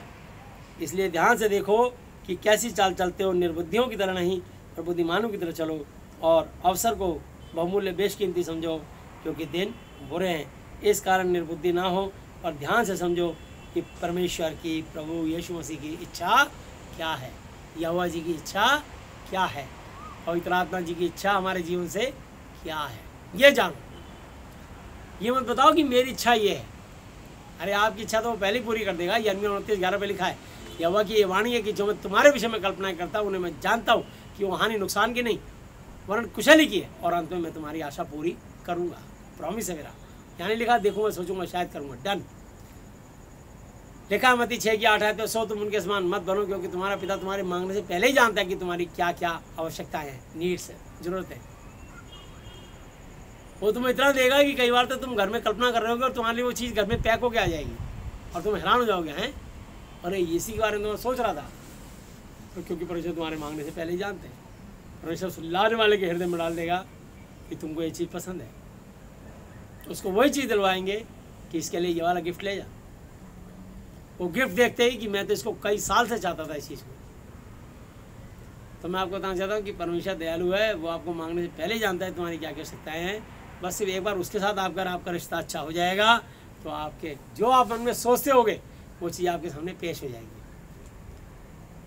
इसलिए ध्यान से देखो कि कैसी चाल चलते हो, निर्बुद्धियों की तरह नहीं पर बुद्धिमानों की तरह चलो, और अवसर को बहुमूल्य बेशकीमती समझो, क्योंकि दिन बुरे हैं। इस कारण निर्बुद्धि ना हो, और ध्यान से समझो कि परमेश्वर की, प्रभु यीशु मसीह की इच्छा क्या है, यहोवा जी की इच्छा क्या है, पवित्र आत्मा जी की इच्छा हमारे जीवन से क्या है। ये जानो, ये मत बताओ कि मेरी इच्छा ये है। अरे आपकी इच्छा तो वो पहले ही पूरी कर देगा। यिर्मयाह 29:11 पे लिखा है, यहोवा की ये वाणी है कि जो मैं तुम्हारे विषय में कल्पनाएं करता हूँ उन्हें मैं जानता हूँ कि वो हानि नुकसान की नहीं वरन कुशल ही की है, और अंत में मैं तुम्हारी आशा पूरी करूँगा। प्रॉमिस है मेरा। यानी लिखा देखूंगा सोचूंगा शायद करूँगा, डन। लिखा मत्ती 6:8 है, तो सो तुम उनके समान मत बनो क्योंकि तुम्हारा पिता तुम्हारे मांगने से पहले ही जानता है कि तुम्हारी क्या क्या आवश्यकताएं हैं, नीड्स है, जरूरत है। वो तुम्हें इतना देगा कि कई बार तो तुम घर में कल्पना कर रहे होगे और तुम्हारे लिए वो चीज़ घर में पैक होके आ जाएगी और तुम हैरान हो जाओगे, हैं अरे इसी के बारे में तो मैं सोच रहा था। तो क्योंकि परमेश्वर तुम्हारे मांगने से पहले ही जानते हैं। परमेश्वर सुलाने वाले के हृदय में डाल देगा कि तुमको ये चीज़ पसंद है, तो उसको वही चीज़ दिलवाएंगे कि इसके लिए ये वाला गिफ्ट ले जा। वो गिफ्ट देखते ही कि मैं तो इसको कई साल से चाहता था इस चीज़ को। तो मैं आपको बताना चाहता हूँ कि परमेश्वर दयालु है, वो आपको मांगने से पहले ही जानता है तुम्हारी क्या क्या आवश्यकताएं हैं। बस सिर्फ एक बार उसके साथ आपका रिश्ता अच्छा हो जाएगा तो आपके जो आप मन में सोचते होगे वो चीज़ आपके सामने पेश हो जाएगी।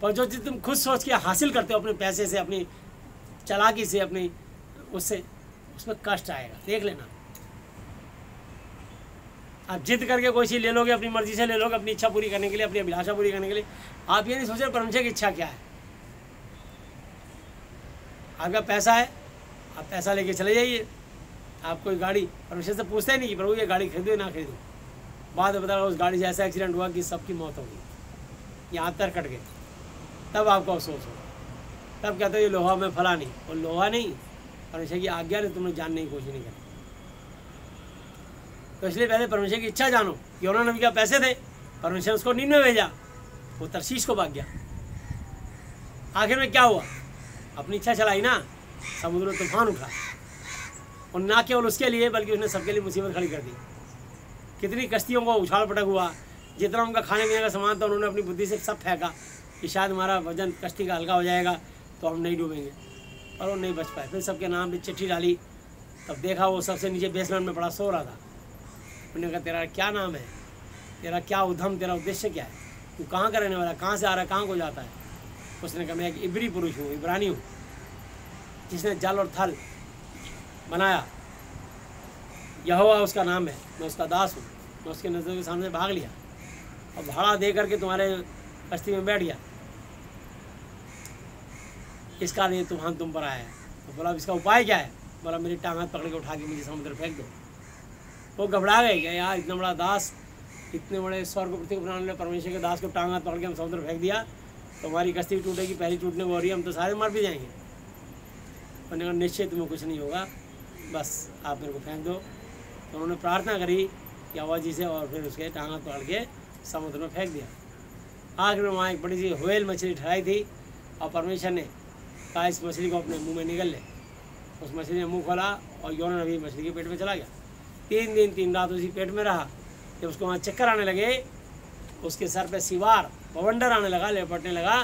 पर जो चीज़ तुम खुद सोच के हासिल करते हो अपने पैसे से, अपनी चालाकी से, अपनी उससे, उसमें कष्ट आएगा, देख लेना। आप जिद करके कोई चीज़ ले लोगे, अपनी मर्जी से ले लोगे, अपनी इच्छा पूरी करने के लिए, अपनी अभिलाषा पूरी करने के लिए। आप ये नहीं सोच रहे परमेश्वर की इच्छा क्या है। आपका पैसा है, आप पैसा लेके चले जाइए। आप कोई गाड़ी परमेश्वर से पूछते ही नहीं कि प्रभु ये गाड़ी खरीदो या ना खरीदो। बाद में बता उस गाड़ी से ऐसा एक्सीडेंट हुआ कि सबकी मौत हो गई, यहाँ पैर कट गए, तब आपको अफसोस होगा। तब कहते हो ये लोहा में फला नहीं, और लोहा नहीं, परमेश्वर की आज्ञा ने तुमने जानने की कोशिश नहीं करी। तो इसलिए पहले परमेश्वर की इच्छा जानो। योना नबी का पैसे थे, परमेश्वर उसको नींद में भेजा, वो तरशीश को भाग गया। आखिर में क्या हुआ, अपनी इच्छा चलाई ना, समुद्र में तूफान उठा, और ना केवल उसके लिए बल्कि उसने सबके लिए मुसीबत खड़ी कर दी। कितनी कश्तियों को उछाल पटक हुआ, जितना उनका खाने पीने का सामान था उन्होंने अपनी बुद्धि से सब फेंका कि शायद हमारा वजन कश्ती का हल्का हो जाएगा तो हम नहीं डूबेंगे, और वो नहीं बच पाए। फिर सबके नाम पे चिट्ठी डाली, तब देखा वो सबसे नीचे बेसमेंट में पड़ा सो रहा था। उन्होंने कहा तेरा क्या नाम है, तेरा क्या उद्यम, तेरा उद्देश्य क्या है, तू कहाँ का रहने वाला, कहाँ से आ रहा है, कहाँ को जाता है। उसने कहा मैं एक इब्री पुरुष हूँ, इब्रानी हूँ, जिसने जल और थल बनाया। यहोवा उसका नाम है, मैं उसका दास हूँ। मैं उसके नज़रों के सामने भाग लिया और भाड़ा दे करके तुम्हारे कश्ती में बैठ गया। इसका लिए तूफान तुम पर आया है। तो बोला इसका उपाय क्या है। बोला मेरी टांग हाथ पकड़ के उठा के मुझे समुद्र फेंक दो। वो घबरा गए कि यार इतना बड़ा दास, इतने बड़े स्वर्ग को पृथ्वी बनाने वाले परमेश्वर के दास को टांग हाथ पकड़ के हम समुद्र फेंक दिया तो हमारी कश्ती टूटेगी, पहली टूटने को हो रही है, हम तो सारे मर भी जाएंगे। उन्होंने कहा निश्चय तुम्हें कुछ नहीं होगा, बस आप मेरे को फेंक दो। तो उन्होंने प्रार्थना करी यहोवा जी से और फिर उसके टांग हाथ पकड़ के समुद्र में फेंक दिया। आखिर में वहाँ एक बड़ी सी व्हेल मछली ठहराई थी और परमेश्वर ने कहा इस मछली को अपने मुंह में निगल ले। उस मछली ने मुंह खोला और योना नबी मछली के पेट में चला गया। 3 दिन 3 रात उसी पेट में रहा। जब उसको वहाँ चक्कर आने लगे, उसके सर पे सिवार बवंडर आने लगा, लेपटने लगा,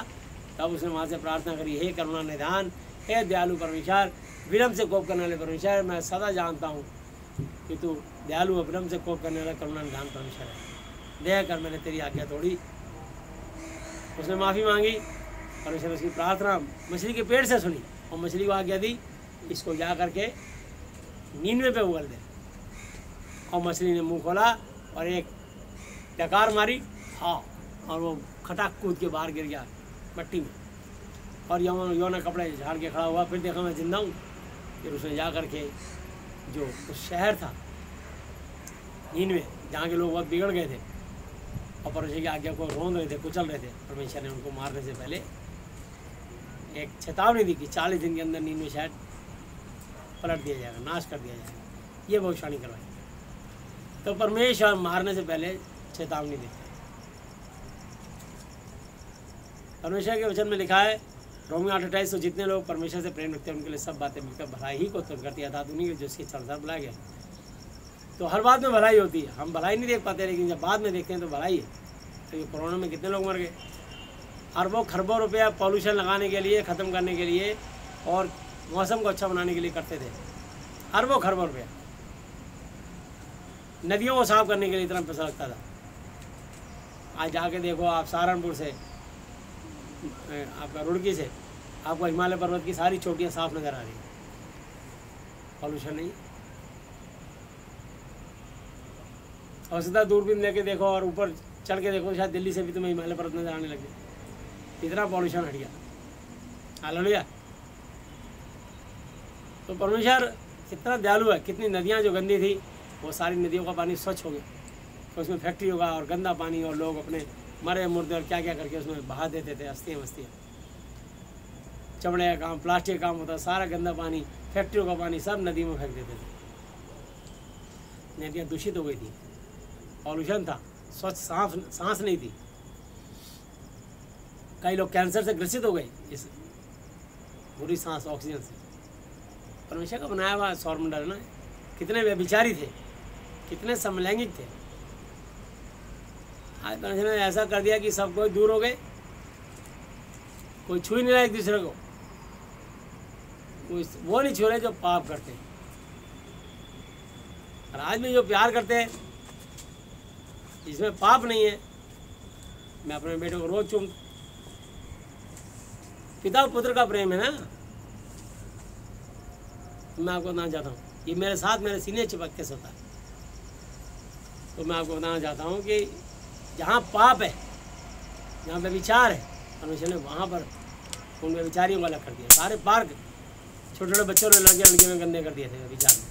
तब उसने वहाँ से प्रार्थना करी, हे करुणा निधान, हे दयालु परमेश्वर, विलम्ब से कोप करने वाले परमेश्वर, मैं सदा जानता हूँ कि तू दयालु और विलम्ब से कोप करने वाला करुणा निधान परमेश्वर है। दया कर, मैंने तेरी आज्ञा तोड़ी। उसने माफ़ी मांगी, परमेश्वर उसकी प्रार्थना मछली के पेट से सुनी और मछली को आज्ञा दी इसको जा करके 99 पे उगल दे। और मछली ने मुंह खोला और एक डकार मारी, हाँ, और वो खटाक कूद के बाहर गिर गया मट्टी में। और योना कपड़े झाड़ के खड़ा हुआ, फिर देखा मैं जिंदा हूँ। फिर उसने जा करके जो उस शहर था नीनवे, जहाँ के लोग बहुत बिगड़ गए थे और परमेश्वर की आज्ञा को रोन रहे थे, कुचल रहे थे, परमेश्वर ने उनको मारने से पहले एक चेतावनी दी कि 40 दिन के अंदर नीनवे शहर पलट दिया जाएगा, नाश कर दिया जाएगा। ये भविष्यवाणी करवाई। तो परमेश्वर मारने से पहले चेतावनी देते हैं। परमेश्वर के वचन में लिखा है रोमियो 8:28, तो जितने लोग परमेश्वर से प्रेम रखते हैं उनके लिए सब बातें मिलकर भलाई ही को उत्पन्न करती है, अर्थात उन्हीं के जो इसके चलता बुलाया गया। तो हर बात में भलाई होती है। हम भलाई नहीं देख पाते, लेकिन जब बाद में देखते हैं तो भलाई है। तो ये कोरोना में कितने लोग मर गए, अरबों खरबों रुपया पॉल्यूशन लगाने के लिए, ख़त्म करने के लिए और मौसम को अच्छा बनाने के लिए करते थे। अरबों खरबों रुपया नदियों को साफ करने के लिए इतना पैसा लगता था। आज जाके देखो आप सहारनपुर से, आपका रुड़की से, आपको हिमालय पर्वत की सारी चोटियाँ साफ नज़र आ रही हैं, पॉल्यूशन नहीं। और सीधा दूरबीन लेके देखो और ऊपर चढ़ के देखो, शायद दिल्ली से भी तुम्हें हिमालय पर्वत नज़र आने लगे। इतना पॉल्यूशन हट गया। हालेलुया। तो परमेश्वर कितना दयालु है, कितनी नदियाँ जो गंदी थी वो सारी नदियों का पानी स्वच्छ हो गया। तो उसमें फैक्ट्री होगा और गंदा पानी और लोग अपने मरे मुर्दे और क्या क्या करके उसमें बहा देते थे, अस्थियाँ वस्तियाँ, चमड़े का काम, प्लास्टिक का काम होता, सारा गंदा पानी, फैक्ट्रियों का पानी सब नदी में फेंक देते थे। नदियाँ दूषित हो गई थी, पॉल्यूशन था, स्वच्छ सांस नहीं थी। कई लोग कैंसर से ग्रसित हो गए इस बुरी सांस ऑक्सीजन से। परमेश्वर का बनाया हुआ सौरमंडल ना, कितने व्यभिचारी थे, कितने समलैंगिक थे। आज परमेश्वर ने ऐसा कर दिया कि सब कोई दूर हो गए, कोई छू ही नहीं रहा एक दूसरे को, कोई वो नहीं छू रहे जो पाप करते हैं। और आज में जो प्यार करते हैं इसमें पाप नहीं है। मैं अपने बेटे को रोज चूम, पिता और पुत्र का प्रेम है ना। मैं आपको बताना चाहता हूँ, ये मेरे साथ मेरे सीने चिपक के सोता है। तो मैं आपको बताना चाहता हूँ कि जहाँ पाप है, जहाँ पे विचार है, परमेश्वर ने वहाँ पर उन व्यभिचारियों को अलग कर दिया। सारे पार्क छोटे छोटे बच्चों ने लड़के में गंदे कर दिए थे विचार में।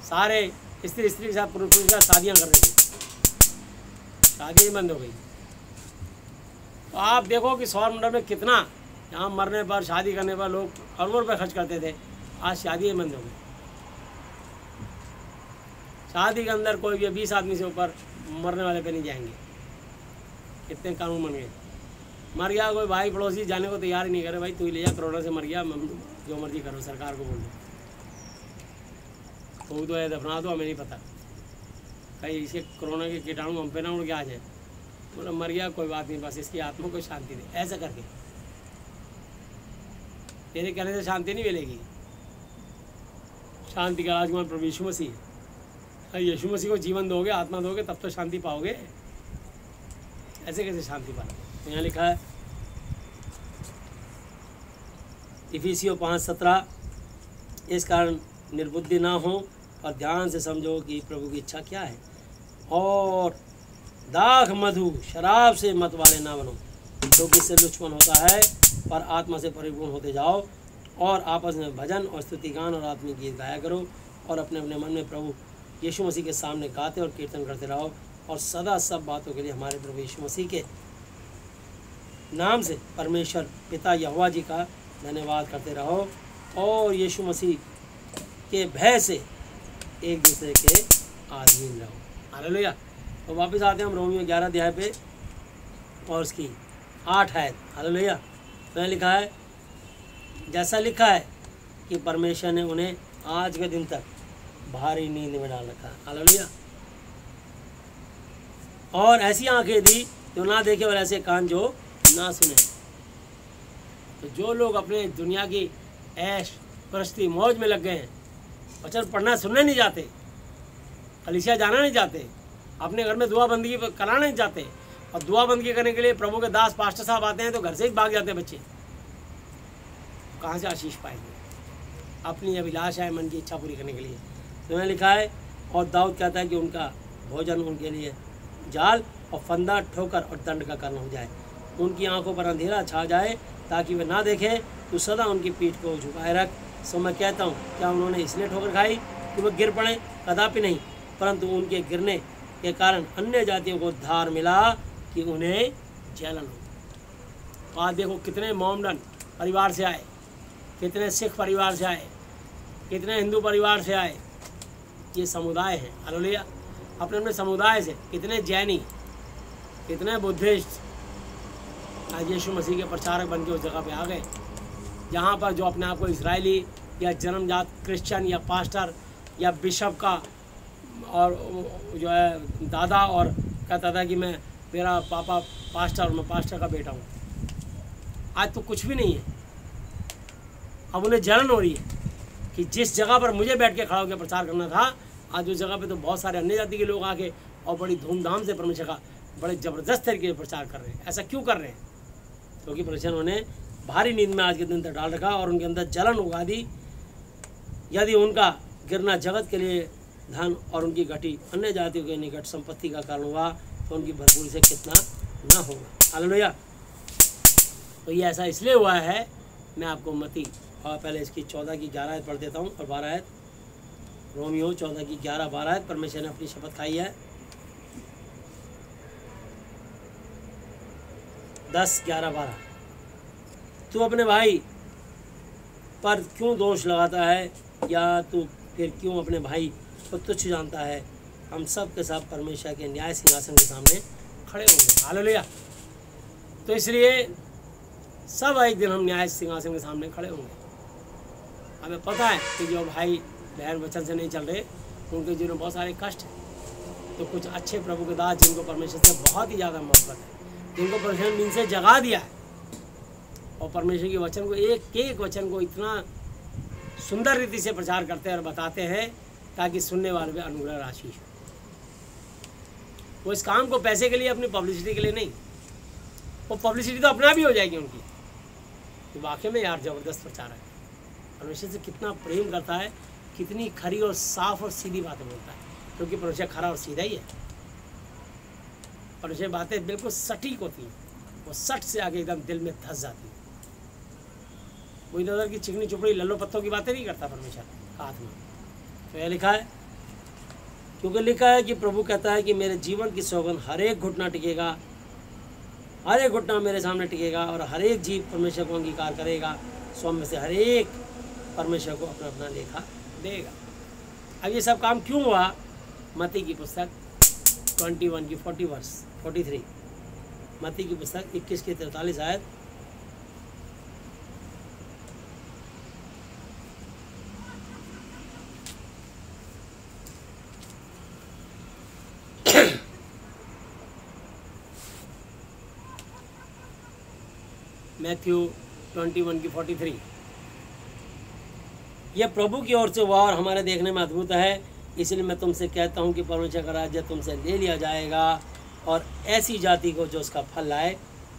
सारे स्त्री के साथ पुरुष के साथ शादियाँ कर रहे थे, शादी बंद हो गई। तो आप देखो कि सौरमंडल में कितना, यहाँ मरने पर शादी करने पर लोग अरबों रुपये खर्च करते थे, आज शादी बंद हो गई। शादी के अंदर कोई भी 20 आदमी से ऊपर मरने वाले पे नहीं जाएंगे। कितने कानून बन गए। मर गया कोई भाई पड़ोसी जाने को तैयार ही नहीं करे, भाई तू ही ले जा, कोरोना से मर गया, जो मर्जी करो, सरकार को बोल दो, तो है दफना दो, हमें नहीं पता कहीं इसे कोरोना के कीटाणु हम पे ना उड़ के आ जाए। बोला मर गया कोई बात नहीं, बस इसकी आत्मा को शांति दे। ऐसा करके तेरे कहने से शांति नहीं मिलेगी। शांति का राजकुमार प्रभु यीशु मसीह है। यीशु मसीह को जीवन दोगे, आत्मा दोगे, तब तो शांति पाओगे। ऐसे कैसे शांति पाओगे? तो यहाँ लिखा है इफिसियों 5:17, इस कारण निर्बुद्धि ना हो और ध्यान से समझो कि प्रभु की इच्छा क्या है, और दाख मधु शराब से मत वाले ना बनो, क्योंकि इससे लुचपन होता है, पर आत्मा से परिपूर्ण होते जाओ, और आपस में भजन और स्तुति गान और आत्मिक गीत गाया करो, और अपने अपने मन में प्रभु यीशु मसीह के सामने गाते और कीर्तन करते रहो, और सदा सब बातों के लिए हमारे प्रभु यीशु मसीह के नाम से परमेश्वर पिता यहोवा जी का धन्यवाद करते रहो, और यीशु मसीह के भय से एक दूसरे के अधीन रहो। हालेलुया। तो वापस आते हैं हम रोमियो 11 अध्याय पे और उसकी 8 आयत। हालेलुया। तो लिखा है, जैसा लिखा है कि परमेश्वर ने उन्हें आज के दिन तक भारी नींद में डाल रखा। हालेलुया। और ऐसी आंखें दी जो ना देखे और ऐसे कान जो ना सुने। तो जो लोग अपने दुनिया की ऐश परस्ती मौज में लग गए हैं, वचन पढ़ना सुनने नहीं जाते, कलीसिया जाना नहीं जाते, अपने घर में दुआ बंदगी कराना नहीं जाते, और दुआ बंदगी करने के लिए प्रभु के दास पास्टर साहब आते हैं तो घर से ही भाग जाते हैं बच्चे, कहाँ से आशीष पाएंगे? अपनी अभिलाषा है मन की इच्छा पूरी करने के लिए। तो मैंने लिखा है, और दाऊद कहता है कि उनका भोजन उनके लिए जाल और फंदा, ठोकर और दंड का कारण हो जाए, उनकी आंखों पर अंधेरा छा जाए ताकि वे ना देखें, तो सदा उनकी पीठ को झुकाए रख। सो मैं कहता हूँ, क्या उन्होंने इसलिए ठोकर खाई कि वे गिर पड़े? कदापि नहीं, परंतु उनके गिरने के कारण अन्य जातियों को उद्धार मिला कि उन्हें जलन हो। आज देखो कितने मोमडन परिवार से आए, कितने सिख परिवार से आए, कितने हिंदू परिवार से आए, ये समुदाय हैं। हालेलुया। अपने अपने समुदाय से कितने जैनी, कितने बुद्धिस्ट आज यीशु मसीह के प्रचारक बन के उस जगह पे आ गए, जहाँ पर जो अपने आप को इजरायली या जन्मजात क्रिश्चियन या पास्टर या बिशप का और जो है दादा, और कहता था कि मैं, मेरा पापा पास्टर और मैं पास्टर का बेटा हूँ। आज तो कुछ भी नहीं है। अब उन्हें जलन हो रही है कि जिस जगह पर मुझे बैठ के खड़ा होकर प्रचार करना था, आज उस जगह पे तो बहुत सारे अन्य जाति के लोग आके और बड़ी धूमधाम से परमेश्वर का बड़े ज़बरदस्त तरीके से प्रचार कर रहे हैं। ऐसा क्यों कर रहे हैं? क्योंकि परमेश्वर उन्हें भारी नींद में आज के दिन तक डाल रखा और उनके अंदर जलन उगा दी। यदि उनका गिरना जगत के लिए धन और उनकी घटी अन्य जातियों के निकट संपत्ति का कारण हुआ, तो उनकी भरपूरी से कितना ना होगा। हालेलुया। तो ये ऐसा इसलिए हुआ है, मैं आपको मती और पहले इसकी 14 की 11 आयत पढ़ देता हूँ और 12 आयत। रोमियो 14 की 11 12 आयत। परमेश्वर ने अपनी शपथ खाई है 10 11 12। तू अपने भाई पर क्यों दोष लगाता है, या तू फिर क्यों अपने भाई को तुच्छ जानता है। हम सब के सब परमेश्वर के न्याय सिंहासन के सामने खड़े होंगे। हालेलुया। तो इसलिए सब एक दिन हम न्याय सिंहासन के सामने खड़े होंगे। हमें पता है कि जो भाई बहन वचन से नहीं चल रहे उनके जीवन में बहुत सारे कष्ट हैं। तो कुछ अच्छे प्रभु के दास जिनको परमेश्वर से बहुत ही ज़्यादा मोहब्बत है, जिनको परमेश्वर ने नींद से जगा दिया है और परमेश्वर के वचन को एक एक वचन को इतना सुंदर रीति से प्रचार करते हैं और बताते हैं ताकि सुनने वाले में अनुग्रह राशि हो। वो इस काम को पैसे के लिए, अपनी पब्लिसिटी के लिए नहीं, वो पब्लिसिटी तो अपना भी हो जाएगी उनकी। तो वाकई में यार ज़बरदस्त प्रचार है। परमेश्वर से कितना प्रेम करता है, कितनी खरी और साफ और सीधी बातें बोलता है, क्योंकि परमेश्वर खरा और सीधा ही है। परमेश्वर बातें बिल्कुल सटीक होती हैं, वो सट से आगे एकदम दिल में धस जाती है। वो इधर उधर की चिकनी चुपड़ी लल्लो पत्तों की बातें नहीं करता परमेश्वर का आत्मा। तो यह लिखा है, क्योंकि लिखा है कि प्रभु कहता है कि मेरे जीवन की सौगंध हर एक घुटना टिकेगा, हर एक घुटना मेरे सामने टिकेगा और हर एक जीव परमेश्वर को अंगीकार करेगा। सौ में से हर एक परमेश्वर को अपना अपना लेखा देगा। अब ये सब काम क्यों हुआ? मत्ती की पुस्तक 21 की 40 वर्ष 43, मत्ती की पुस्तक 21 की 43 आयत। मैथ्यू 21 की 43। यह प्रभु की ओर से हुआ और हमारे देखने में अद्भुत है, इसलिए मैं तुमसे कहता हूँ कि परमेश्वर का राज्य तुमसे ले लिया जाएगा और ऐसी जाति को जो उसका फल लाए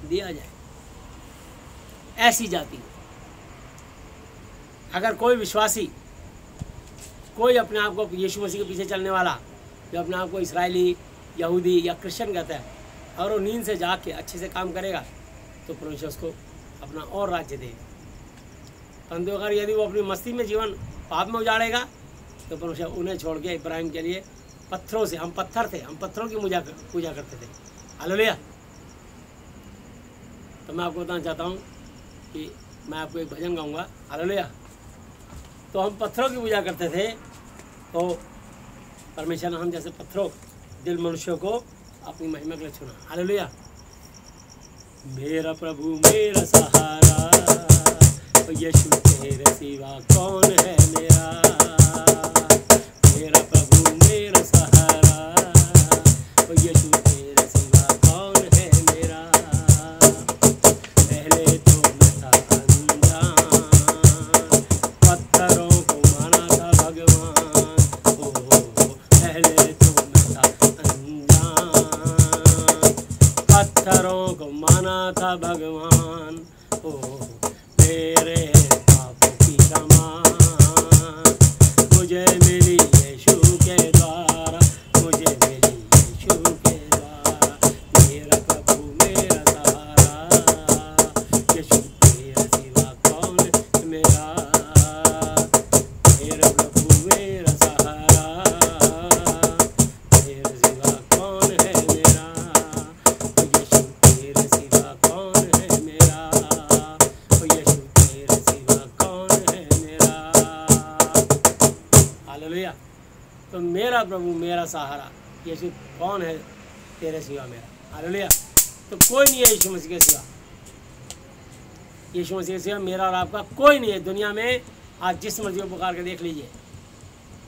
दिया जाए। ऐसी जाति, अगर कोई विश्वासी, कोई अपने आप को यीशु मसीह के पीछे चलने वाला, जो अपने आप को इस्राएली, यहूदी या क्रिश्चियन कहता है, और वो नींद से जाग के अच्छे से काम करेगा तो परमेश्वर उसको अपना और राज्य देगा। परंतु अगर यदि वो अपनी मस्ती में जीवन पाप में उजाड़ेगा तो परमेश्वर उन्हें छोड़ के इब्राहिम के लिए पत्थरों से, हम पत्थर थे, हम पत्थरों की पूजा करते थे। हालेलुया। तो मैं आपको बताना चाहता हूँ कि मैं आपको एक भजन गाऊंगा। हालेलुया। तो हम पत्थरों की पूजा करते थे, तो परमेश्वर ने हम जैसे पत्थरों दिल मनुष्यों को अपनी महिमा के लिए चुना। हालेलुया। मेरा प्रभु मेरा सहारा, यीशु तेरे सिवा कौन है मेरा। मेरा प्रभु मेरा सहारा, यीशु तेरे सिवा कौन है मेरा। पहले तो मैं था अनजान, पत्थरों को माना था भगवान। ओ पहले तो मैं था अनजान, पत्थरों को माना था भगवान। ओ मेरे पापों की क्षमा मुझे मिली यीशु के द्वारा, मुझे मिली यीशु के द्वारा। मेरा प्रभु मेरा सहारा, यीशु तेरे सिवा कौन है मेरा। मेरा प्रभु मेरा सहारा, तेरे सिवा कौन है मेरा। यीशु तेरे सिवा कौन है मेरा। तो मेरा प्रभु मेरा सहारा, यीशु कौन है तेरे सिवा मेरा। हालेलुया। तो कोई नहीं है यीशु मसीह के सिवा, यीशु मसीह के सिवा मेरा और आपका कोई नहीं है दुनिया में। आज जिस मर्जी को पुकार के देख लीजिए,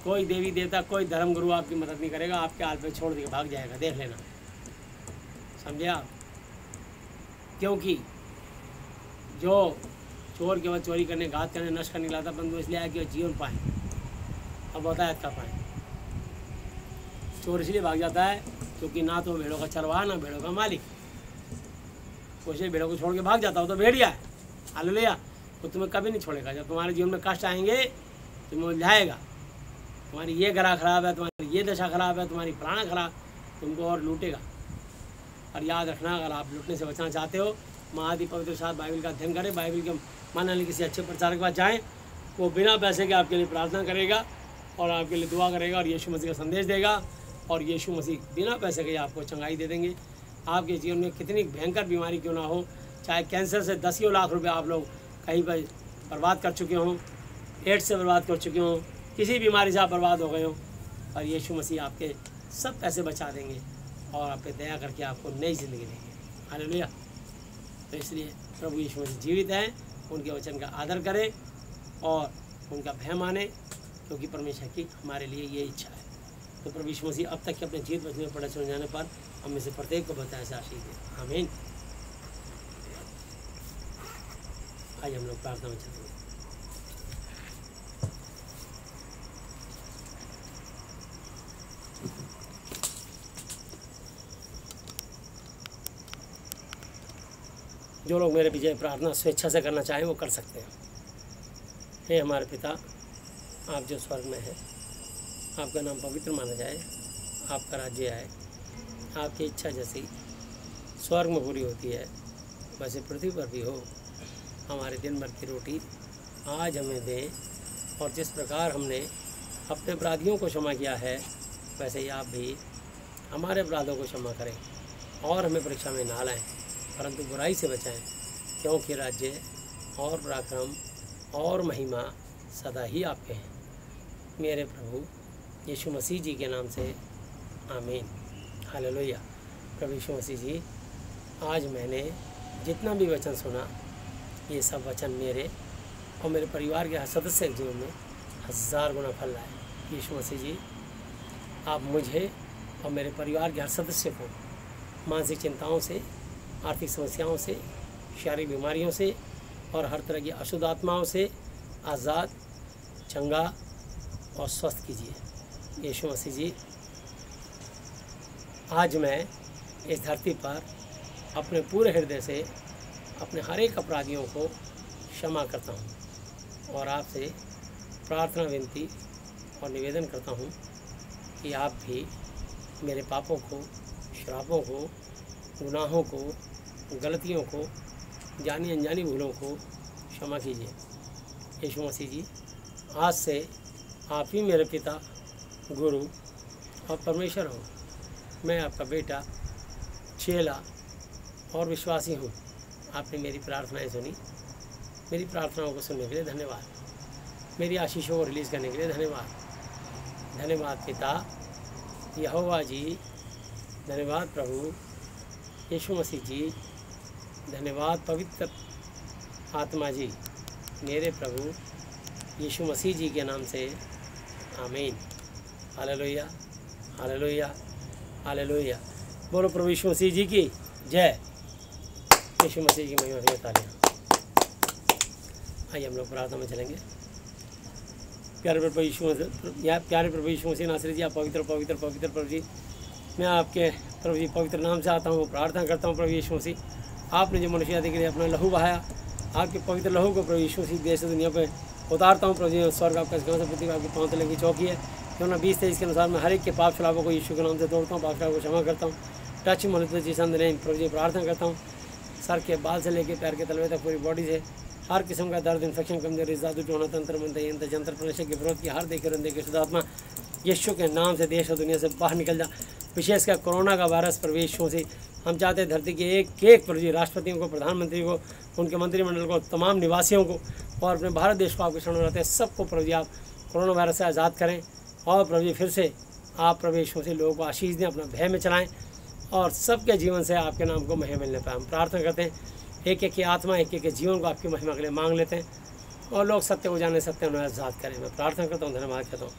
कोई देवी देवता, कोई धर्म गुरु आपकी मदद नहीं करेगा, आपके हाल पे छोड़ के भाग जाएगा। देख लेना, समझे आप। क्योंकि जो चोर केवल चोरी करने, घात करने, नष्ट करने लाता, बंधु इसलिए आया कि वो जीवन पाए और बहुतायत का पाए। चोर इसलिए भाग जाता है क्योंकि ना तो भेड़ों का चरवाहा, ना भेड़ों का मालिक। कोई भेड़ों को छोड़ के भाग जाता हो तो भेड़िया है। हालेलुया। वो तुम्हें कभी नहीं छोड़ेगा। जब तुम्हारे जीवन में कष्ट आएंगे तुम्हें उलझाएगा, तुम्हारी ये ग्रह खराब है, तुम्हारी ये दशा खराब है, तुम्हारी प्राण खराब, तुमको और लूटेगा। और याद रखना, अगर आप लूटने से बचना चाहते हो महादि पवित्र साथ बाइबल का अध्ययन करें, बाइबल के मानने वाले किसी अच्छे प्रचारक के पास जाएँ, वो बिना पैसे के आपके लिए प्रार्थना करेगा और आपके लिए दुआ करेगा और यीशु मसीह का संदेश देगा, और यीशु मसीह बिना पैसे के आपको चंगाई दे देंगे। आपके जीवन में कितनी भयंकर बीमारी क्यों ना हो, चाहे कैंसर से 10 लाख रुपए आप लोग कहीं पर बर्बाद कर चुके हों, एड्स से बर्बाद कर चुके हों, किसी बीमारी से आप बर्बाद हो गए हो, और यीशु मसीह आपके सब पैसे बचा देंगे और आप पे दया करके आपको नई ज़िंदगी देंगे। हालेलुया। तो इसलिए प्रभु यीशु मसीह जीवित हैं, उनके वचन का आदर करें और उनका भय माने, क्योंकि परमेश्वर की हमारे लिए ये इच्छा है। तो प्रभु यीशु मसीह अब तक के अपने जीवित वचन में पढ़े सुने जाने पर हम में से प्रत्येक को बताया से आशीष दें। आमीन। आज हम लोग प्रार्थना में चलेंगे। जो लोग मेरे पीछे प्रार्थना स्वेच्छा से करना चाहें वो कर सकते हैं। हे हमारे पिता, आप जो स्वर्ग में हैं, आपका नाम पवित्र माना जाए, आपका राज्य आए, आपकी इच्छा जैसी स्वर्ग में पूरी होती है वैसे पृथ्वी पर भी हो। हमारे दिन भर की रोटी आज हमें दें, और जिस प्रकार हमने अपने अपराधियों को क्षमा किया है वैसे ही आप भी हमारे अपराधों को क्षमा करें, और हमें परीक्षा में ना लाएं परंतु बुराई से बचाएं, क्योंकि राज्य और पराक्रम और महिमा सदा ही आपके हैं। मेरे प्रभु यीशु मसीह जी के नाम से आमीन। हालेलुया। प्रभु यीशु मसीह जी, आज मैंने जितना भी वचन सुना, ये सब वचन मेरे और मेरे परिवार के हर सदस्य के जीवन में 1000 गुना फल लाए। यीशु मसीह जी, आप मुझे और मेरे परिवार के हर सदस्य को मानसिक चिंताओं से, आर्थिक समस्याओं से, शारीरिक बीमारियों से और हर तरह की अशुद्ध आत्माओं से आज़ाद, चंगा और स्वस्थ कीजिए। यीशु मसीह जी, आज मैं इस धरती पर अपने पूरे हृदय से अपने हर एक अपराधियों को क्षमा करता हूँ और आपसे प्रार्थना, विनती और निवेदन करता हूँ कि आप भी मेरे पापों को, श्रापों को, गुनाहों को, गलतियों को, जानी अनजानी भूलों को क्षमा कीजिए। यीशु मसीह जी, आज से आप ही मेरे पिता, गुरु और परमेश्वर हो। मैं आपका बेटा, चेला और विश्वासी हूँ। आपने मेरी प्रार्थनाएं सुनी, मेरी प्रार्थनाओं को सुनने के लिए धन्यवाद, मेरी आशीषों को रिलीज़ करने के लिए धन्यवाद। धन्यवाद पिता यहोवा जी, धन्यवाद प्रभु यीशु मसीह जी, धन्यवाद पवित्र आत्मा जी, मेरे प्रभु यीशु मसीह जी के नाम से आमीन। Hallelujah, hallelujah, hallelujah. बोलो प्रभु यीशु मसीह जी की जय। यीशु मसीह की महिमा में तालियां। आइए हम लोग प्रार्थना में चलेंगे। प्यारे प्रभु यीशु मसीह नासरी जी, आप पवित्र पवित्र पवित्र प्रभु जी, मैं आपके प्रभु जी पवित्र नाम से आता हूँ, प्रार्थना करता हूँ प्रभु यीशु मसीह, आपने जो मनुष्य जाति के लिए अपना लहू बहाया, आपके पवित्र लहू को प्रभु यीशु मसीह देश दुनिया पे उतारता हूँ प्रभु जी। स्वर्ग आपका गाँव से पृथ्वी आपकी पाँव तले की चौकी है। क्यों ना 20-23 के अनुसार मैं हर एक के पाप छलापों को यीशु के नाम से तोड़ता हूँ, पाप छलापों को क्षमा करता हूँ। टच मनोज जी संद नहीं प्रभु जी, प्रार्थना करता हूँ सर के बाल से लेकर पैर के तलवे तक पूरी बॉडी से हर किस्म का दर्द, इन्फेक्शन, कमजोरी, जादू टोना, तंत्र मंत्र, यंत्र जंत्र, प्रवेश के विरोध की हर देखे रंदे के शुद्धात्मा यीशु के नाम से देश और दुनिया से बाहर निकल जा। विशेषकर कोरोना का वायरस प्रवेशों से हम चाहते हैं धरती के एक प्रभु जी राष्ट्रपतियों को, प्रधानमंत्री को, उनके मंत्रिमंडल को, तमाम निवासियों को और अपने भारत देश को आपके शरण में रहते हैं सबको प्रभु जी आप कोरोना वायरस से आज़ाद करें। और प्रभु जी फिर से आप प्रवेशों से लोगों को आशीष दें, अपना भय में चलाएं और सबके जीवन से आपके नाम को महिमा मिलने पाए। हम प्रार्थना करते हैं एक एक की आत्मा, एक एक के जीवन को आपकी महिमा के लिए मांग लेते हैं और लोग सत्य को जाने, सत्य उन्हें आज़ाद करें। मैं प्रार्थना करता हूँ, धन्यवाद करता हूँ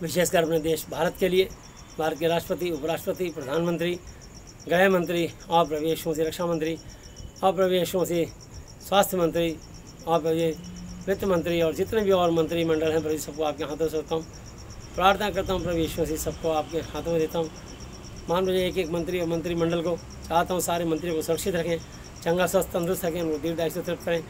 विशेषकर अपने देश भारत के लिए, भारत के राष्ट्रपति, उपराष्ट्रपति, प्रधानमंत्री, गृह मंत्री और प्रभु यीशु से रक्षा मंत्री और प्रभु यीशु से स्वास्थ्य मंत्री और प्रभु वित्त मंत्री और जितने भी और मंत्रिमंडल हैं प्रभु सबको आपके हाथों से देता हूँ। प्रार्थना करता हूँ प्रभु यीशु से सबको आपके हाथों में देता हूँ। मान लीजिए एक एक मंत्री और मंत्रिमंडल को चाहता हूँ सारे मंत्रियों को सुरक्षित रखें, चंगा स्वस्थ तंदुरुस्त रखें, उनको दीर्घायुष्य तृप्त करें।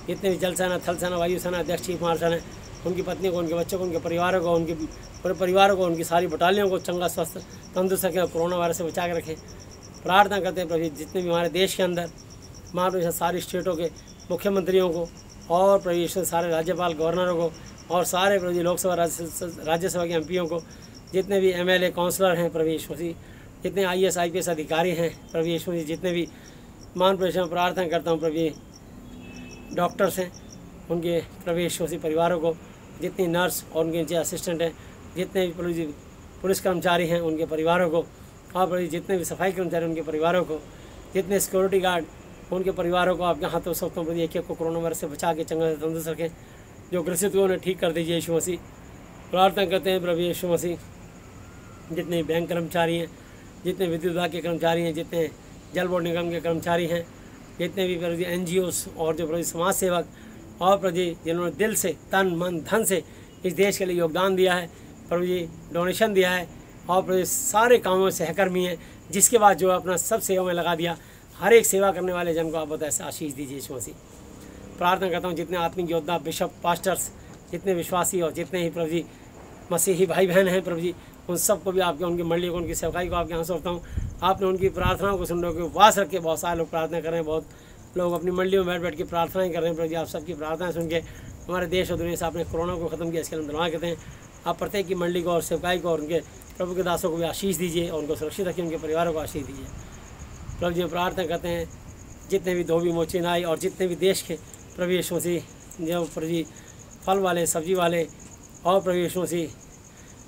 जितने भी जल सेना, थल सेना, वायु सेना अध्यक्ष, चीफ मार्शल हैं, उनकी पत्नी को, उनके बच्चों को, उनके परिवारों को, उनके पूरे परिवारों को, उनकी सारी बटालियों को चंगा स्वस्थ तंदुरुस्त रखें और कोरोना वायरस से बचा के रखें। प्रार्थना करते हैं प्रभु जी जितने भी हमारे देश के अंदर महाप्रभु सारी स्टेटों के मुख्यमंत्रियों को और प्रभु यीशु सारे राज्यपाल गवर्नरों को और सारे प्रभु जी लोकसभा राज्यसभा के एमपीओं को, जितने भी एमएलए काउंसलर हैं प्रभु यीशु मसीह, जितने आईएएस आईपीएस अधिकारी हैं प्रभु यीशु मसीह, जितने भी मान प्रभु में प्रार्थना करता हूँ प्रभु जी डॉक्टर्स हैं उनके प्रभु यीशु मसीह परिवारों को, जितनी नर्स और उनके नीचे असिस्टेंट हैं, जितने भी प्रभु जी पुलिस कर्मचारी हैं उनके परिवारों को, और प्रभु जी जितने भी सफाई कर्मचारी उनके परिवारों को, जितने सिक्योरिटी गार्ड उनके परिवारों को आपके हाथों से प्रभु जी एक को कोरोना वायरस से बचा के चंगा से तंदुरुस्त रखें, जो ग्रसित हुए उन्हें ठीक कर दीजिए यीशु मसीह। प्रार्थना करते हैं प्रभु यीशु मसीह जितने बैंक कर्मचारी हैं, जितने विद्युत विभाग के कर्मचारी हैं, जितने जल बोर्ड निगम के कर्मचारी हैं, जितने भी प्रभु जी एनजीओस और जो प्रभु जी समाज सेवक और प्रभु जी जिन्होंने दिल से तन मन धन से इस देश के लिए योगदान दिया है, प्रभु जी डोनेशन दिया है और प्रभु जी सारे कामों में सहकर्मी हैं, जिसके बाद जो अपना सब सेवा में लगा दिया, हर एक सेवा करने वाले जन को आप बताए आशीष दीजिए यीशु मसीह। प्रार्थना करता हूँ जितने आत्मिक योद्धा बिशप पास्टर्स, जितने विश्वासी और जितने ही प्रभु जी मसीही भाई बहन हैं प्रभु जी, उन सबको भी आपके उनकी मंडली को उनकी सेवकाई को आपके यहाँ सौंपता हूँ। आपने उनकी प्रार्थनाओं को सुन रहे, उपवास रख के बहुत सारे लोग प्रार्थना कर रहे हैं, बहुत लोग अपनी मंडलियों में बैठ बैठ के प्रार्थनाएं कर रहे हैं प्रभु जी। आप सबकी प्रार्थनाएं सुन के हमारे देश और दुनिया से आपने कोरोना को ख़त्म किया, इसके लिए हम धन्यवाद करते हैं। आप प्रत्येक की मंडली को और सेवकाई को और उनके प्रभु के दासों को भी आशीष दीजिए और उनको सुरक्षित रखिए, उनके परिवारों को आशीष दीजिए प्रभु जी। प्रार्थना करते हैं जितने भी धोबी मोची नाई और जितने भी देश के प्रभु यीशु मसीह जो प्रभु जी फल वाले सब्जी वाले और प्रभु यीशु मसीह